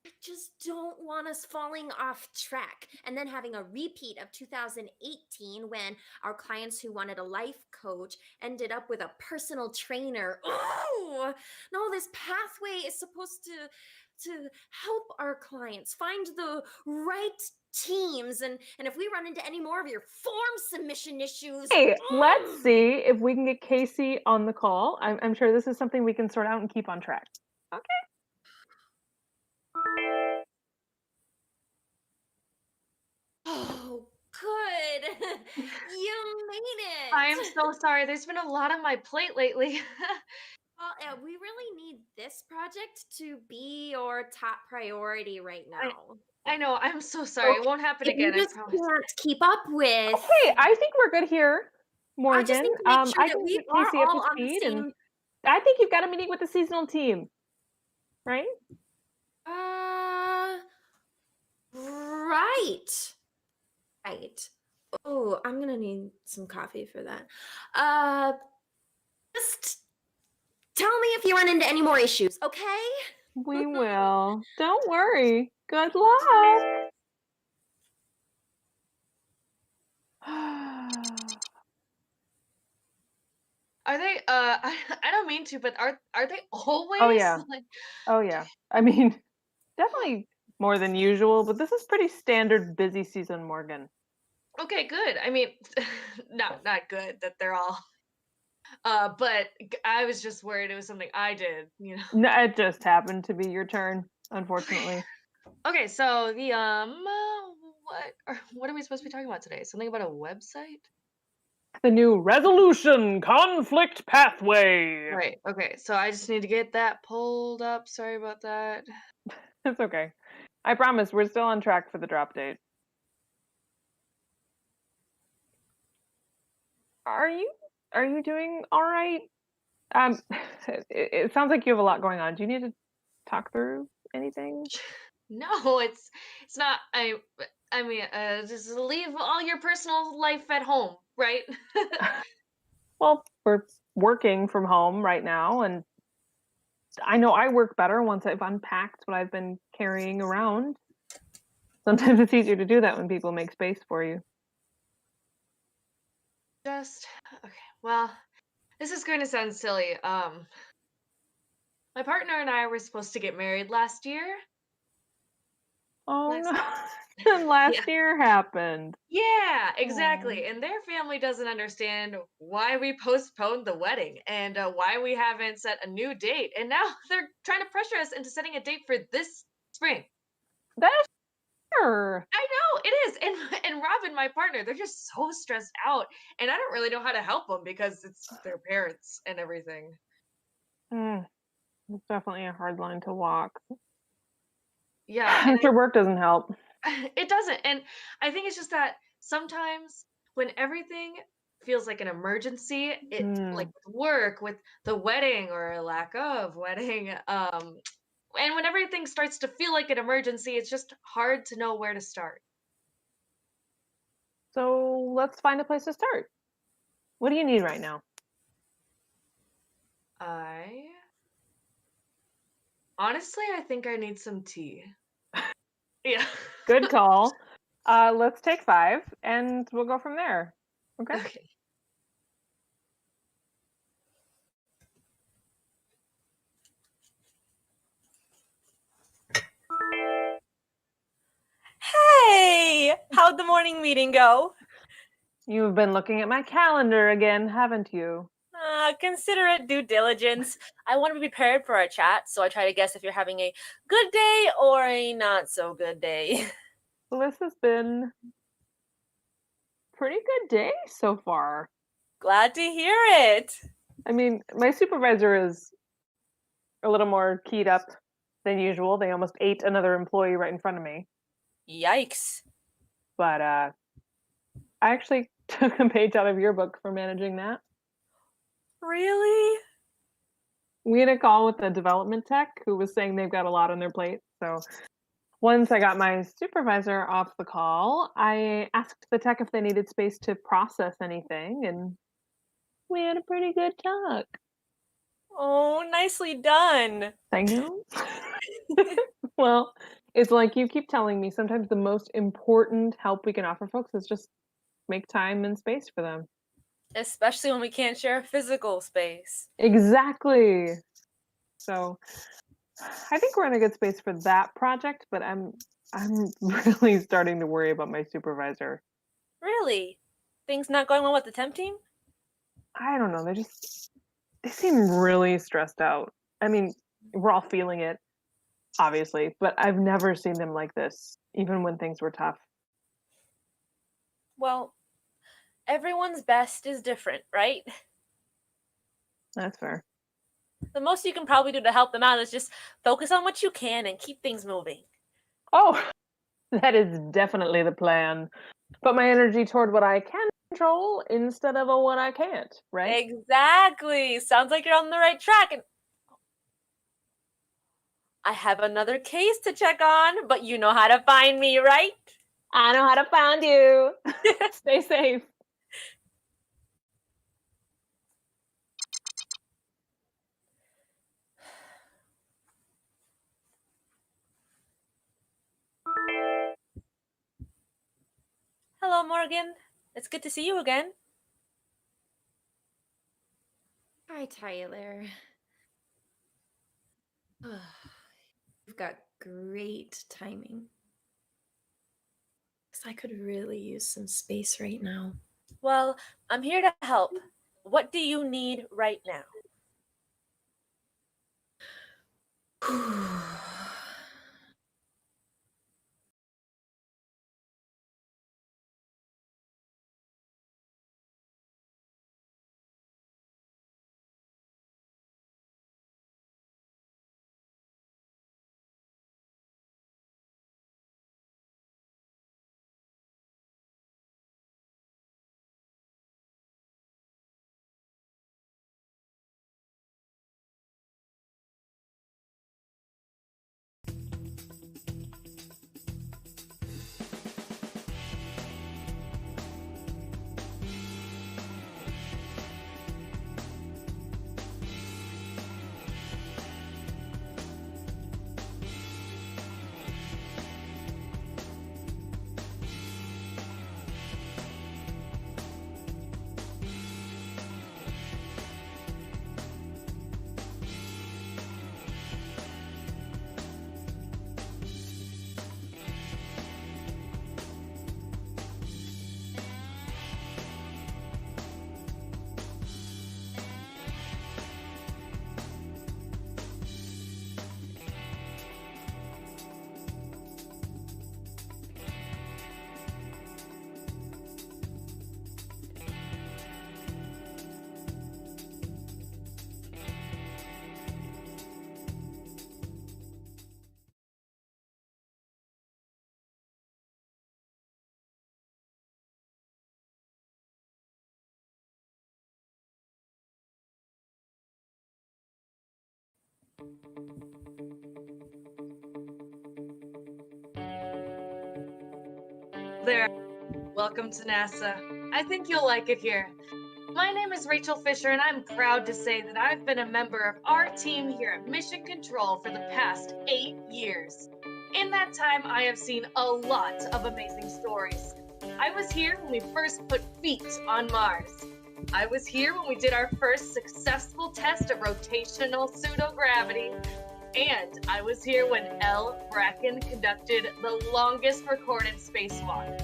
I just don't want us falling off track and then having a repeat of 2018 when our clients who wanted a life coach ended up with a personal trainer. Oh, no, this pathway is supposed to help our clients find the right teams, and if we run into any more of your form submission issues. Hey, let's see if we can get Casey on the call. I'm sure this is something we can sort out and keep on track. Okay. Oh, good. You made it. I am so sorry. There's been a lot on my plate lately. Well, we really need this project to be your top priority right now. I know. I'm so sorry. It won't happen If you again. I just promise. can't keep up with. Okay, I think we're good here, Morgan. I just need to make sure I that can we get are Casey up all to on the speed, same. and I think you've got a meeting with the seasonal team, right? Right. Oh, I'm gonna need some coffee for that. Just tell me if you run into any more issues, okay? We will. Don't worry. Good luck. Are they? I don't mean to, but are they always? Oh yeah. Like, Oh yeah. I mean, definitely more than usual, but this is pretty standard busy season, Morgan. okay, good. I mean, not good that they're all. But I was just worried it was something I did. No, it just happened to be your turn, unfortunately. Okay, so the what are we supposed to be talking about today? Something about a website? The new resolution conflict pathway. Right. Okay. So I just need to get that pulled up. Sorry about that. It's okay. I promise we're still on track for the drop date. Are you doing all right? It sounds like you have a lot going on. Do you need to talk through anything? No, it's not. I mean, just leave all your personal life at home, right? Well, we're working from home right now, and I know I work better once I've unpacked what I've been carrying around. Sometimes it's easier to do that when people make space for you. Just okay. Well, this is going to sound silly. My partner and I were supposed to get married last year. Oh no. And last year happened. Yeah, exactly. And their family doesn't understand why we postponed the wedding and why we haven't set a new date. And now they're trying to pressure us into setting a date for this spring. That is sure. I know it is. And Robin, my partner, they're just so stressed out, and I don't really know how to help them because it's their parents and everything. It's definitely a hard line to walk. Yeah, I'm sure work doesn't help. it doesn't. And I think it's just that sometimes when everything feels like an emergency, it like with work, with the wedding or lack of wedding, and when everything starts to feel like an emergency, it's just hard to know where to start. So let's find a place to start. What do you need right now? Honestly, I think I need some tea. Yeah. Good call. Let's take 5 and we'll go from there. Okay. Hey, how'd the morning meeting go? You've been looking at my calendar again, haven't you? Consider it due diligence. I want to be prepared for our chat, so I try to guess if you're having a good day or a not so good day. Well, this has been a pretty good day so far. Glad to hear it. I mean, my supervisor is a little more keyed up than usual. They almost ate another employee right in front of me. Yikes. But I actually took a page out of your book for managing that. Really? We had a call with the development tech who was saying they've got a lot on their plate. So once I got my supervisor off the call, I asked the tech if they needed space to process anything, and we had a pretty good talk. Oh, nicely done. Thank you. Well, it's like you keep telling me, sometimes the most important help we can offer folks is just make time and space for them. Especially when we can't share physical space. Exactly. So I think we're in a good space for that project, but I'm really starting to worry about my supervisor. Really? Things not going well with the temp team? I don't know. They seem really stressed out. I mean, we're all feeling it, obviously, but I've never seen them like this, even when things were tough. Well, everyone's best is different, right? That's fair. The most you can probably do to help them out is just focus on what you can and keep things moving. Oh, that is definitely the plan. Put my energy toward what I can control instead of what I can't, right? Exactly. Sounds like you're on the right track. And I have another case to check on, but you know how to find me, right? I know how to find you. Stay safe. Hello, Morgan. It's good to see you again. Hi, Tyler. You've got great timing. Because I could really use some space right now. Well, I'm here to help. What do you need right now? There. Welcome to NASA. I think you'll like it here. My name is Rachel Fisher, and I'm proud to say that I've been a member of our team here at Mission Control for the past 8 years. In that time, I have seen a lot of amazing stories. I was here when we first put feet on Mars. I was here when we did our first successful test of rotational pseudogravity. And I was here when L. Bracken conducted the longest recorded spacewalk.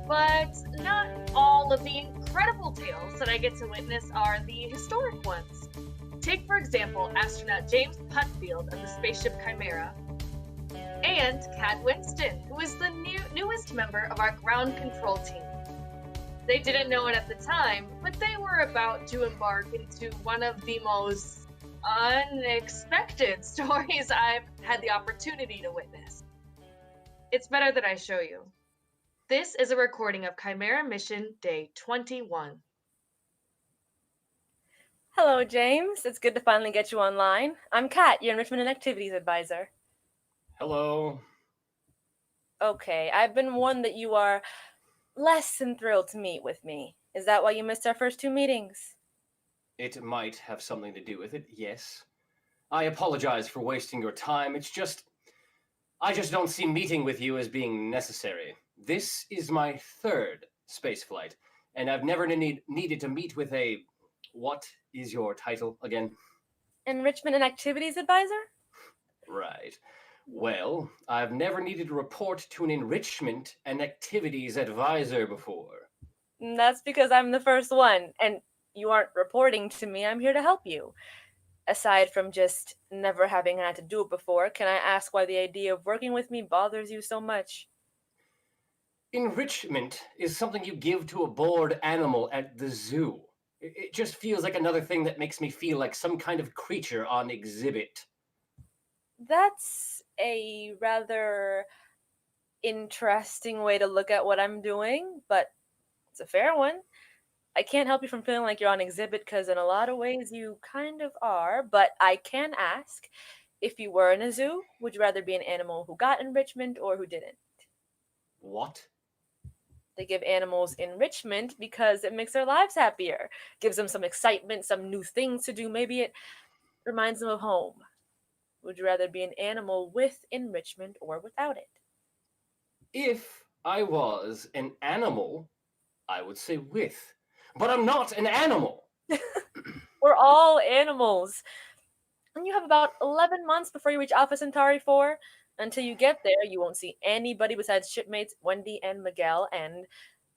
But not all of the incredible tales that I get to witness are the historic ones. Take, for example, astronaut James Putfield of the spaceship Chimera, and Kat Winston, who is the newest member of our ground control team. They didn't know it at the time, but they were about to embark into one of the most unexpected stories I've had the opportunity to witness. It's better that I show you. This is a recording of Chimera Mission Day 21. Hello, James. It's good to finally get you online. I'm Kat, your Enrichment and Activities Advisor. Hello. Okay, I've been warned that you are less than thrilled to meet with me. Is that why you missed our first 2 meetings? It might have something to do with it, yes. I apologize for wasting your time. I just don't see meeting with you as being necessary. This is my 3rd spaceflight, and I've never needed to meet with a... What is your title again? Enrichment and Activities Advisor? Right. Well, I've never needed to report to an Enrichment and Activities Advisor before. That's because I'm the first one, and you aren't reporting to me. I'm here to help you. Aside from just never having had to do it before, can I ask why the idea of working with me bothers you so much? Enrichment is something you give to a bored animal at the zoo. It just feels like another thing that makes me feel like some kind of creature on exhibit. That's a rather interesting way to look at what I'm doing, but it's a fair one. I can't help you from feeling like you're on exhibit because in a lot of ways you kind of are, but I can ask, if you were in a zoo, would you rather be an animal who got enrichment or who didn't? What? They give animals enrichment because it makes their lives happier, gives them some excitement, some new things to do. Maybe it reminds them of home. Would you rather be an animal with enrichment or without it? If I was an animal, I would say with. But I'm not an animal. We're all animals. And you have about 11 months before you reach Alpha Centauri 4. Until you get there, you won't see anybody besides shipmates Wendy and Miguel, and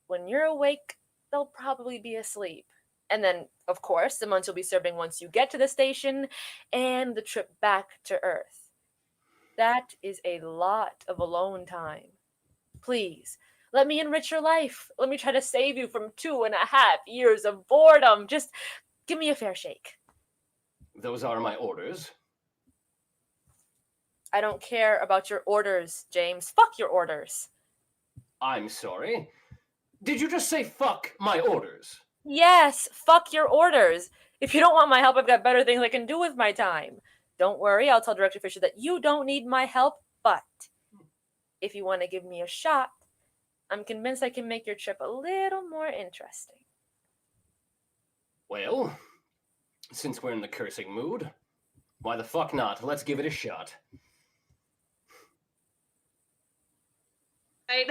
when you're awake, they'll probably be asleep. And then, of course, the months you'll be serving once you get to the station, and the trip back to Earth. That is a lot of alone time. Please, let me enrich your life. Let me try to save you from 2.5 years of boredom. Just give me a fair shake. Those are my orders. I don't care about your orders, James. Fuck your orders. I'm sorry. Did you just say fuck my orders? Yes, fuck your orders. If you don't want my help, I've got better things I can do with my time. Don't worry, I'll tell Director Fisher that you don't need my help, but if you want to give me a shot, I'm convinced I can make your trip a little more interesting. Well, since we're in the cursing mood, why the fuck not? Let's give it a shot. Right.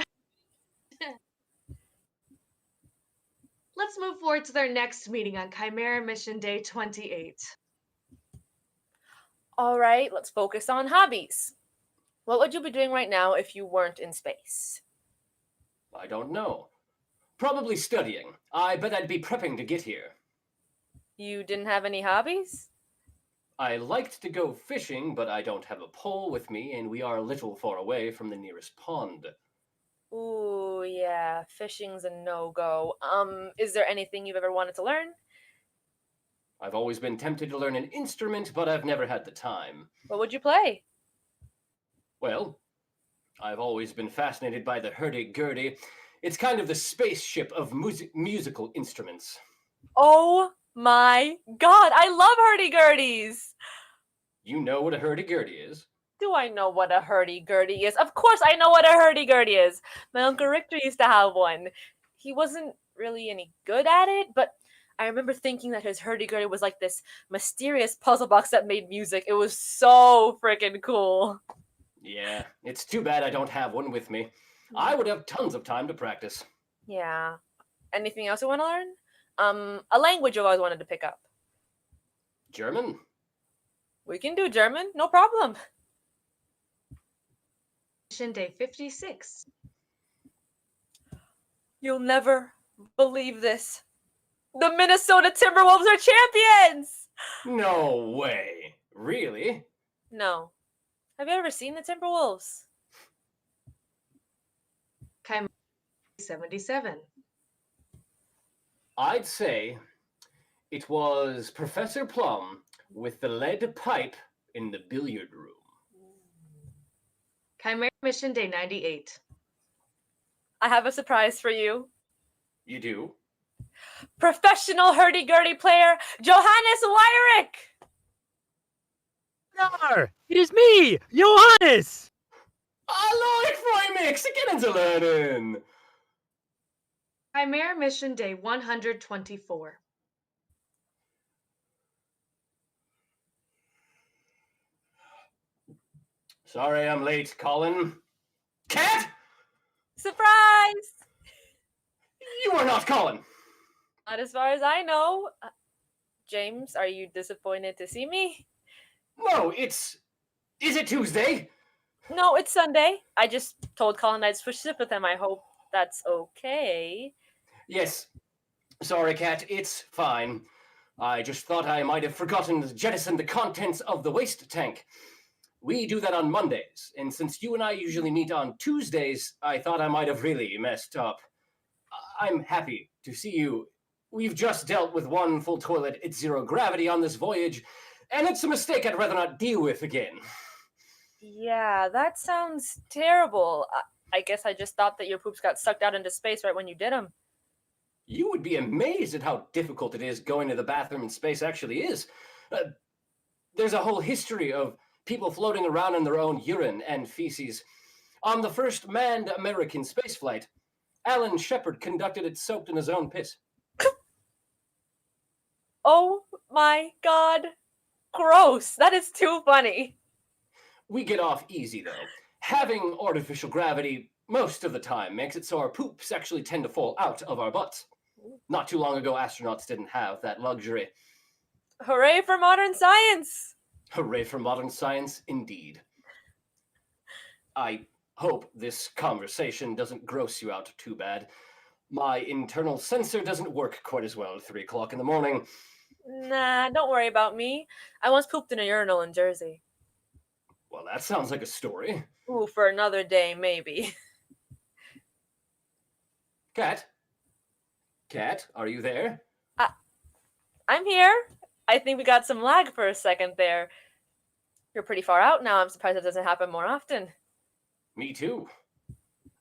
Let's move forward to their next meeting on Chimera Mission Day 28. All right, let's focus on hobbies. What would you be doing right now if you weren't in space? I don't know. Probably studying. I bet I'd be prepping to get here. You didn't have any hobbies? I liked to go fishing, but I don't have a pole with me, and we are a little far away from the nearest pond. Ooh, yeah, fishing's a no-go. Is there anything you've ever wanted to learn? I've always been tempted to learn an instrument, but I've never had the time. What would you play? Well, I've always been fascinated by the hurdy-gurdy. It's kind of the spaceship of musical instruments. Oh my god, I love hurdy-gurdies! You know what a hurdy-gurdy is? Do I know what a hurdy-gurdy is? Of course I know what a hurdy-gurdy is! My Uncle Richter used to have one. He wasn't really any good at it, but I remember thinking that his hurdy-gurdy was like this mysterious puzzle box that made music. It was so freaking cool. Yeah, it's too bad I don't have one with me. I would have tons of time to practice. Yeah. Anything else you want to learn? A language I've always wanted to pick up. German? We can do German, no problem. Mission Day 56. You'll never believe this. The Minnesota Timberwolves are champions! No way. Really? No. Have you ever seen the Timberwolves? Chimera 77. I'd say it was Professor Plum with the lead pipe in the billiard room. Chimera Mission Day 98. I have a surprise for you. You do? Professional hurdy-gurdy player, Johannes Wyrick! Gar, it is me, Johannes! Hallo, ich freue mich, Sie kennen zu lernen. Chimera Mission Day 124. Sorry I'm late, Colin. Cat! Surprise! You are not Colin. Not as far as I know. James, are you disappointed to see me? No, is it Tuesday? No, it's Sunday. I just told Colin I'd switch ship with him. I hope that's okay. Yes. Sorry, Cat, it's fine. I just thought I might have forgotten to jettison the contents of the waste tank. We do that on Mondays, and since you and I usually meet on Tuesdays, I thought I might have really messed up. I'm happy to see you. We've just dealt with one full toilet at 0 gravity on this voyage, and it's a mistake I'd rather not deal with again. Yeah, that sounds terrible. I guess I just thought that your poops got sucked out into space right when you did them. You would be amazed at how difficult it is going to the bathroom in space actually is. There's a whole history of people floating around in their own urine and feces. On the first manned American spaceflight, Alan Shepard conducted it soaked in his own piss. Oh my god. Gross. That is too funny. We get off easy, though. Having artificial gravity most of the time makes it so our poops actually tend to fall out of our butts. Not too long ago, astronauts didn't have that luxury. Hooray for modern science! Hooray for modern science, indeed. I hope this conversation doesn't gross you out too bad. My internal sensor doesn't work quite as well at 3 o'clock in the morning. Nah, don't worry about me. I once pooped in a urinal in Jersey. Well, that sounds like a story. Ooh, for another day, maybe. Cat? Cat, are you there? I'm here. I think we got some lag for a second there. You're pretty far out now. I'm surprised it doesn't happen more often. Me too.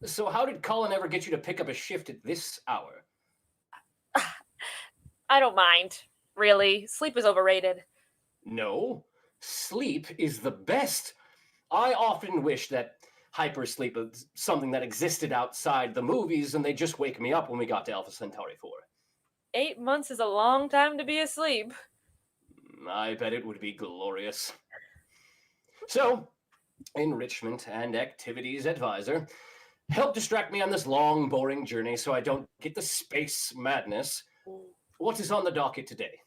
So how did Colin ever get you to pick up a shift at this hour? I don't mind. Really. Sleep is overrated. No. Sleep is the best. I often wish that hypersleep was something that existed outside the movies and they just wake me up when we got to Alpha Centauri 4. 8 months is a long time to be asleep. I bet it would be glorious. So, enrichment and activities advisor, help distract me on this long, boring journey so I don't get the space madness. What is on the docket today?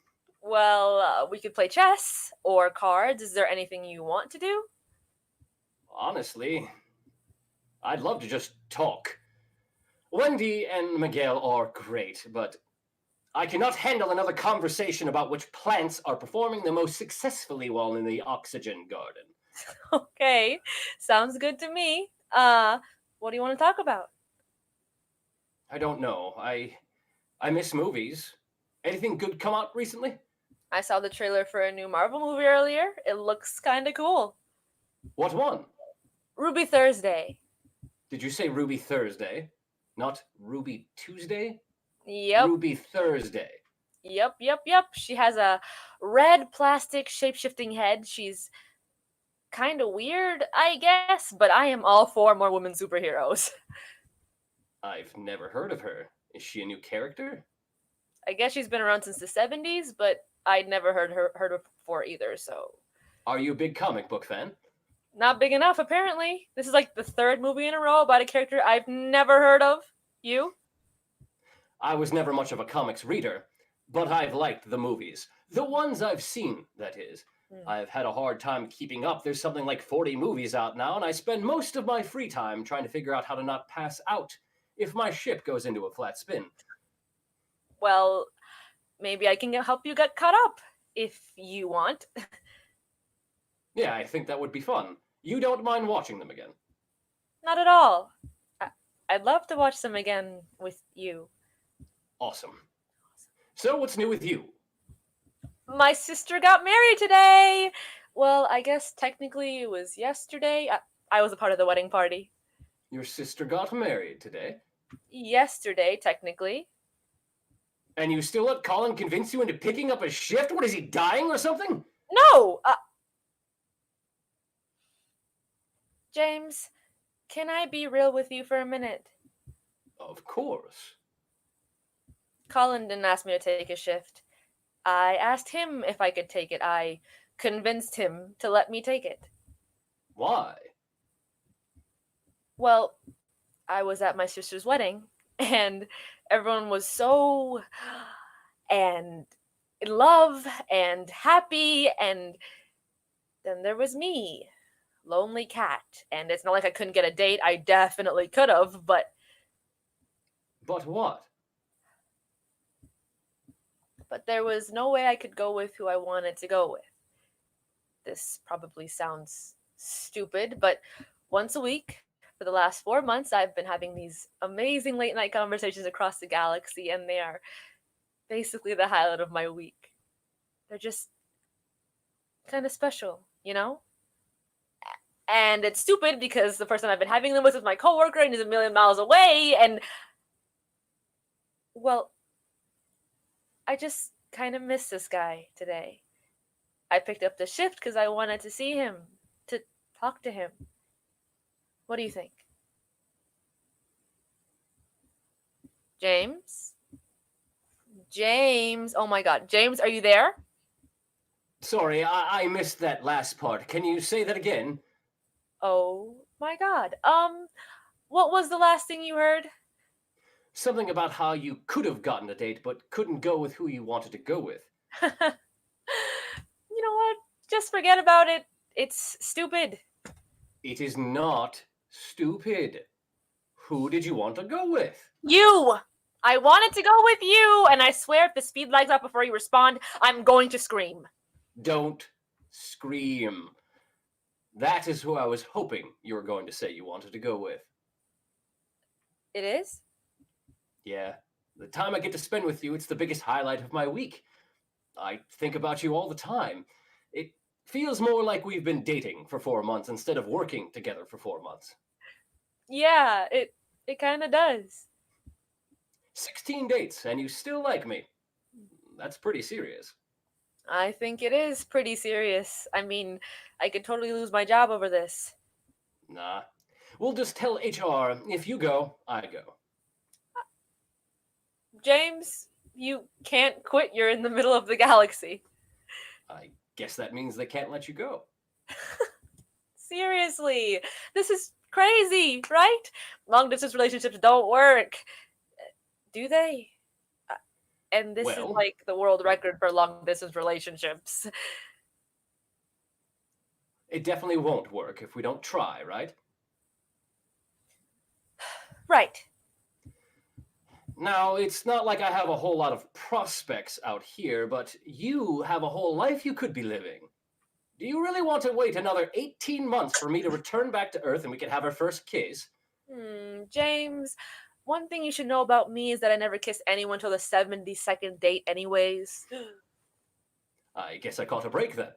Well, we could play chess or cards. Is there anything you want to do? Honestly, I'd love to just talk. Wendy and Miguel are great, but I cannot handle another conversation about which plants are performing the most successfully while in the oxygen garden. Okay, sounds good to me. What do you want to talk about? I don't know. I miss movies. Anything good come out recently? I saw the trailer for a new Marvel movie earlier. It looks kind of cool. What one? Ruby Thursday. Did you say Ruby Thursday? Not Ruby Tuesday? Yep. Ruby Thursday. Yep. She has a red plastic shape-shifting head. She's kind of weird, I guess, but I am all for more women superheroes. I've never heard of her. Is she a new character? I guess she's been around since the 70s, but I'd never heard her before either, so... Are you a big comic book fan? Not big enough, apparently. This is like the 3rd movie in a row about a character I've never heard of. You? I was never much of a comics reader, but I've liked the movies. The ones I've seen, that is. I've had a hard time keeping up. There's something like 40 movies out now, and I spend most of my free time trying to figure out how to not pass out if my ship goes into a flat spin. Well, maybe I can help you get caught up, if you want. Yeah, I think that would be fun. You don't mind watching them again? Not at all. I'd love to watch them again with you. Awesome. So what's new with you? My sister got married today. Well, I guess technically it was yesterday. I was a part of the wedding party. Your sister got married today? Yesterday, technically. And you still let Colin convince you into picking up a shift? What, is he dying or something? No! James, can I be real with you for a minute? Of course. Colin didn't ask me to take a shift. I asked him if I could take it. I convinced him to let me take it. Why? Well, I was at my sister's wedding, and everyone was so and in love and happy, and then there was me, lonely cat. And it's not like I couldn't get a date. I definitely could have, but But what? there was no way I could go with who I wanted to go with. This probably sounds stupid, but once a week for the last 4 months, I've been having these amazing late night conversations across the galaxy, and they are basically the highlight of my week. They're just kind of special, you know? And it's stupid because the person I've been having them with is my coworker and he's a million miles away, and well, I just kind of miss this guy today. I picked up the shift because I wanted to see him, to talk to him. What do you think? James? James, oh my god. James, are you there? Sorry, I missed that last part. Can you say that again? Oh my god. What was the last thing you heard? Something about how you could have gotten a date, but couldn't go with who you wanted to go with. You know what? Just forget about it. It's stupid. It is not stupid. Who did you want to go with? You! I wanted to go with you, and I swear if the speed lags out before you respond, I'm going to scream. Don't scream. That is who I was hoping you were going to say you wanted to go with. It is? Yeah. The time I get to spend with you, it's the biggest highlight of my week. I think about you all the time. It feels more like we've been dating for 4 months instead of working together for 4 months. Yeah, it kind of does. 16 dates, and you still like me. That's pretty serious. I think it is pretty serious. I mean, I could totally lose my job over this. Nah. We'll just tell HR, if you go, I go. James, you can't quit. You're in the middle of the galaxy. I guess that means they can't let you go. Seriously, this is crazy, right? Long distance relationships don't work. Do they? And this is like the world record for long distance relationships. It definitely won't work if we don't try, right? Right. Now, it's not like I have a whole lot of prospects out here, but you have a whole life you could be living. Do you really want to wait another 18 months for me to return back to Earth and we could have our first kiss? James, one thing you should know about me is that I never kiss anyone till the 72nd date anyways. I guess I caught a break then.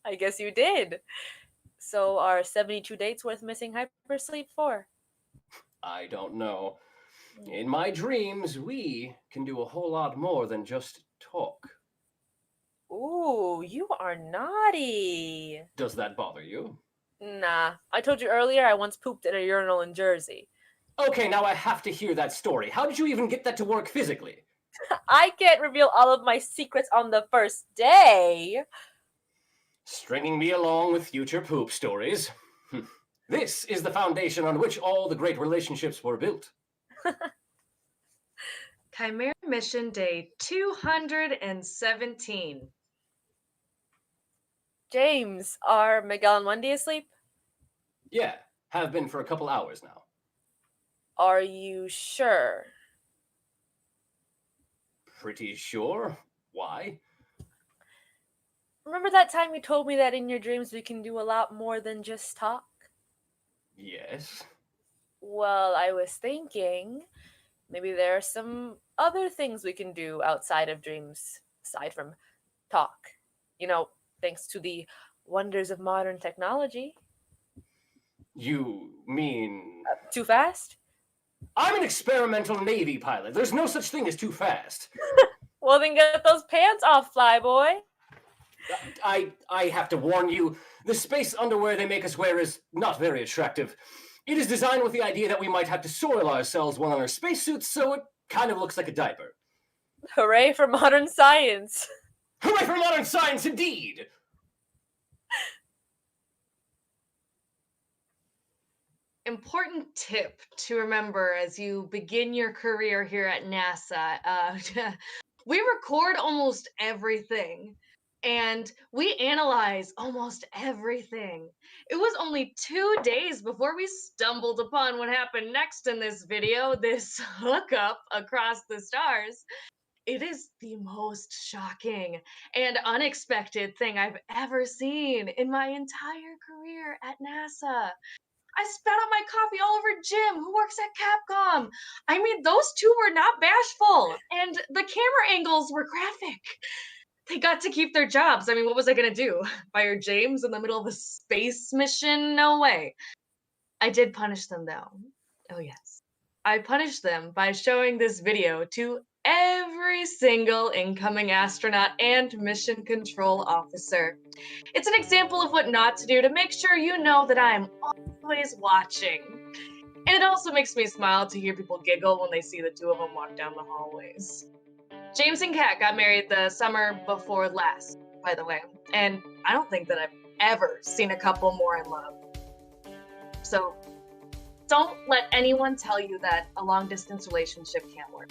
I guess you did. So are 72 dates worth missing hypersleep for? I don't know. In my dreams, we can do a whole lot more than just talk. Ooh, you are naughty. Does that bother you? Nah, I told you earlier I once pooped in a urinal in Jersey. Okay, now I have to hear that story. How did you even get that to work physically? I can't reveal all of my secrets on the first day. Stringing me along with future poop stories. This is the foundation on which all the great relationships were built. Chimera Mission Day 217. James, are Miguel and Wendy asleep? Yeah, have been for a couple hours now. Are you sure? Pretty sure. Why? Remember that time you told me that in your dreams we can do a lot more than just talk? Yes. Well, I was thinking, Maybe there are some other things we can do outside of dreams, aside from talk. You know, thanks to the wonders of modern technology. You mean... Too fast? I'm an experimental Navy pilot. There's no such thing as too fast. Well, then get those pants off, Flyboy. I have to warn you, the space underwear they make us wear is not very attractive. It is designed with the idea that we might have to soil ourselves while in our spacesuits, so it kind of looks like a diaper. Hooray for modern science. Hooray for modern science, indeed! Important tip to remember as you begin your career here at NASA. We record almost everything. And we analyze almost everything. It was only 2 days before we stumbled upon what happened next in this video, this hookup across the stars. It is the most shocking and unexpected thing I've ever seen in my entire career at NASA. I spat out my coffee all over Jim, who works at Capcom. I mean, those two were not bashful, and the camera angles were graphic. They got to keep their jobs. I mean, what was I gonna do? Fire James in the middle of a space mission? No way. I did punish them though. Oh yes. I punished them by showing this video to every single incoming astronaut and mission control officer. It's an example of what not to do to make sure you know that I am always watching. And it also makes me smile to hear people giggle when they see the two of them walk down the hallways. James and Kat got married the summer before last, by the way, and I don't think that I've ever seen a couple more in love. So don't let anyone tell you that a long-distance relationship can't work.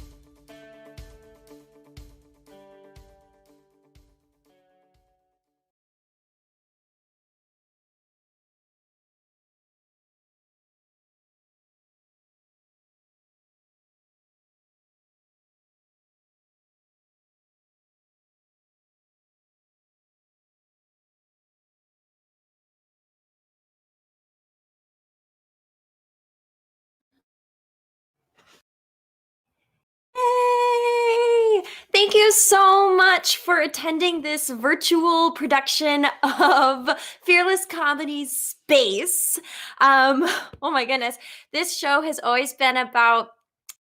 Yay! Thank you so much for attending this virtual production of Fearless Comedy's Space. Oh my goodness. This show has always been about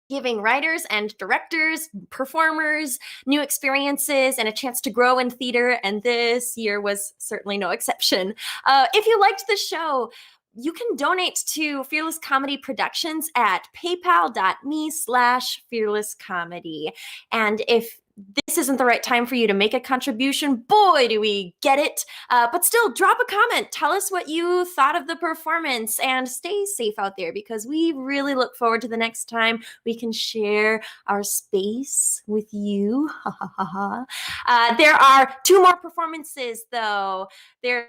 giving writers and directors, performers, new experiences, and a chance to grow in theater, and this year was certainly no exception. If you liked the show, you can donate to Fearless Comedy Productions at paypal.me/fearlesscomedy. And if this isn't the right time for you to make a contribution, boy, do we get it. But still, drop a comment. Tell us what you thought of the performance, and stay safe out there, because we really look forward to the next time we can share our space with you. There are 2 more performances, though. There's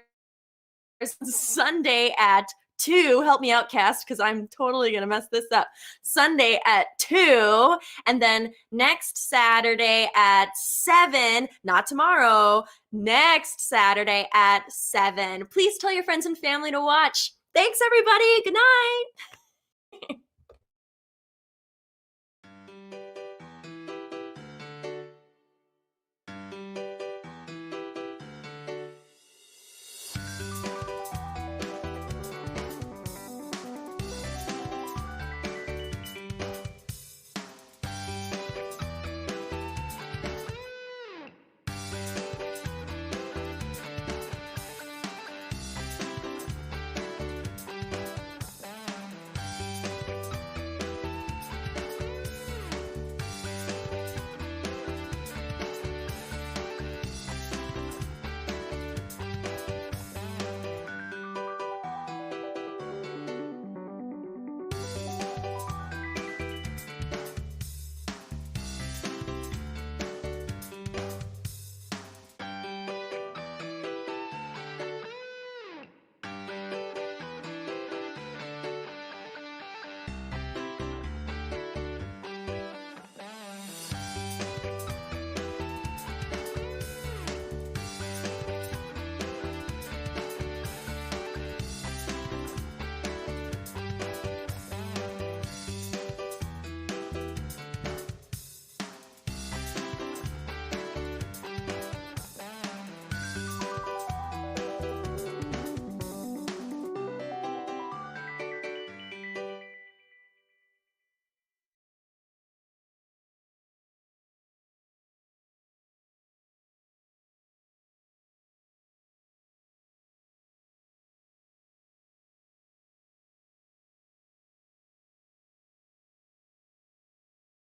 Sunday at 2. Help me out, cast, because I'm totally going to mess this up. Sunday at 2, and then next Saturday at 7. Not tomorrow. Next Saturday at 7. Please tell your friends and family to watch. Thanks, everybody. Good night.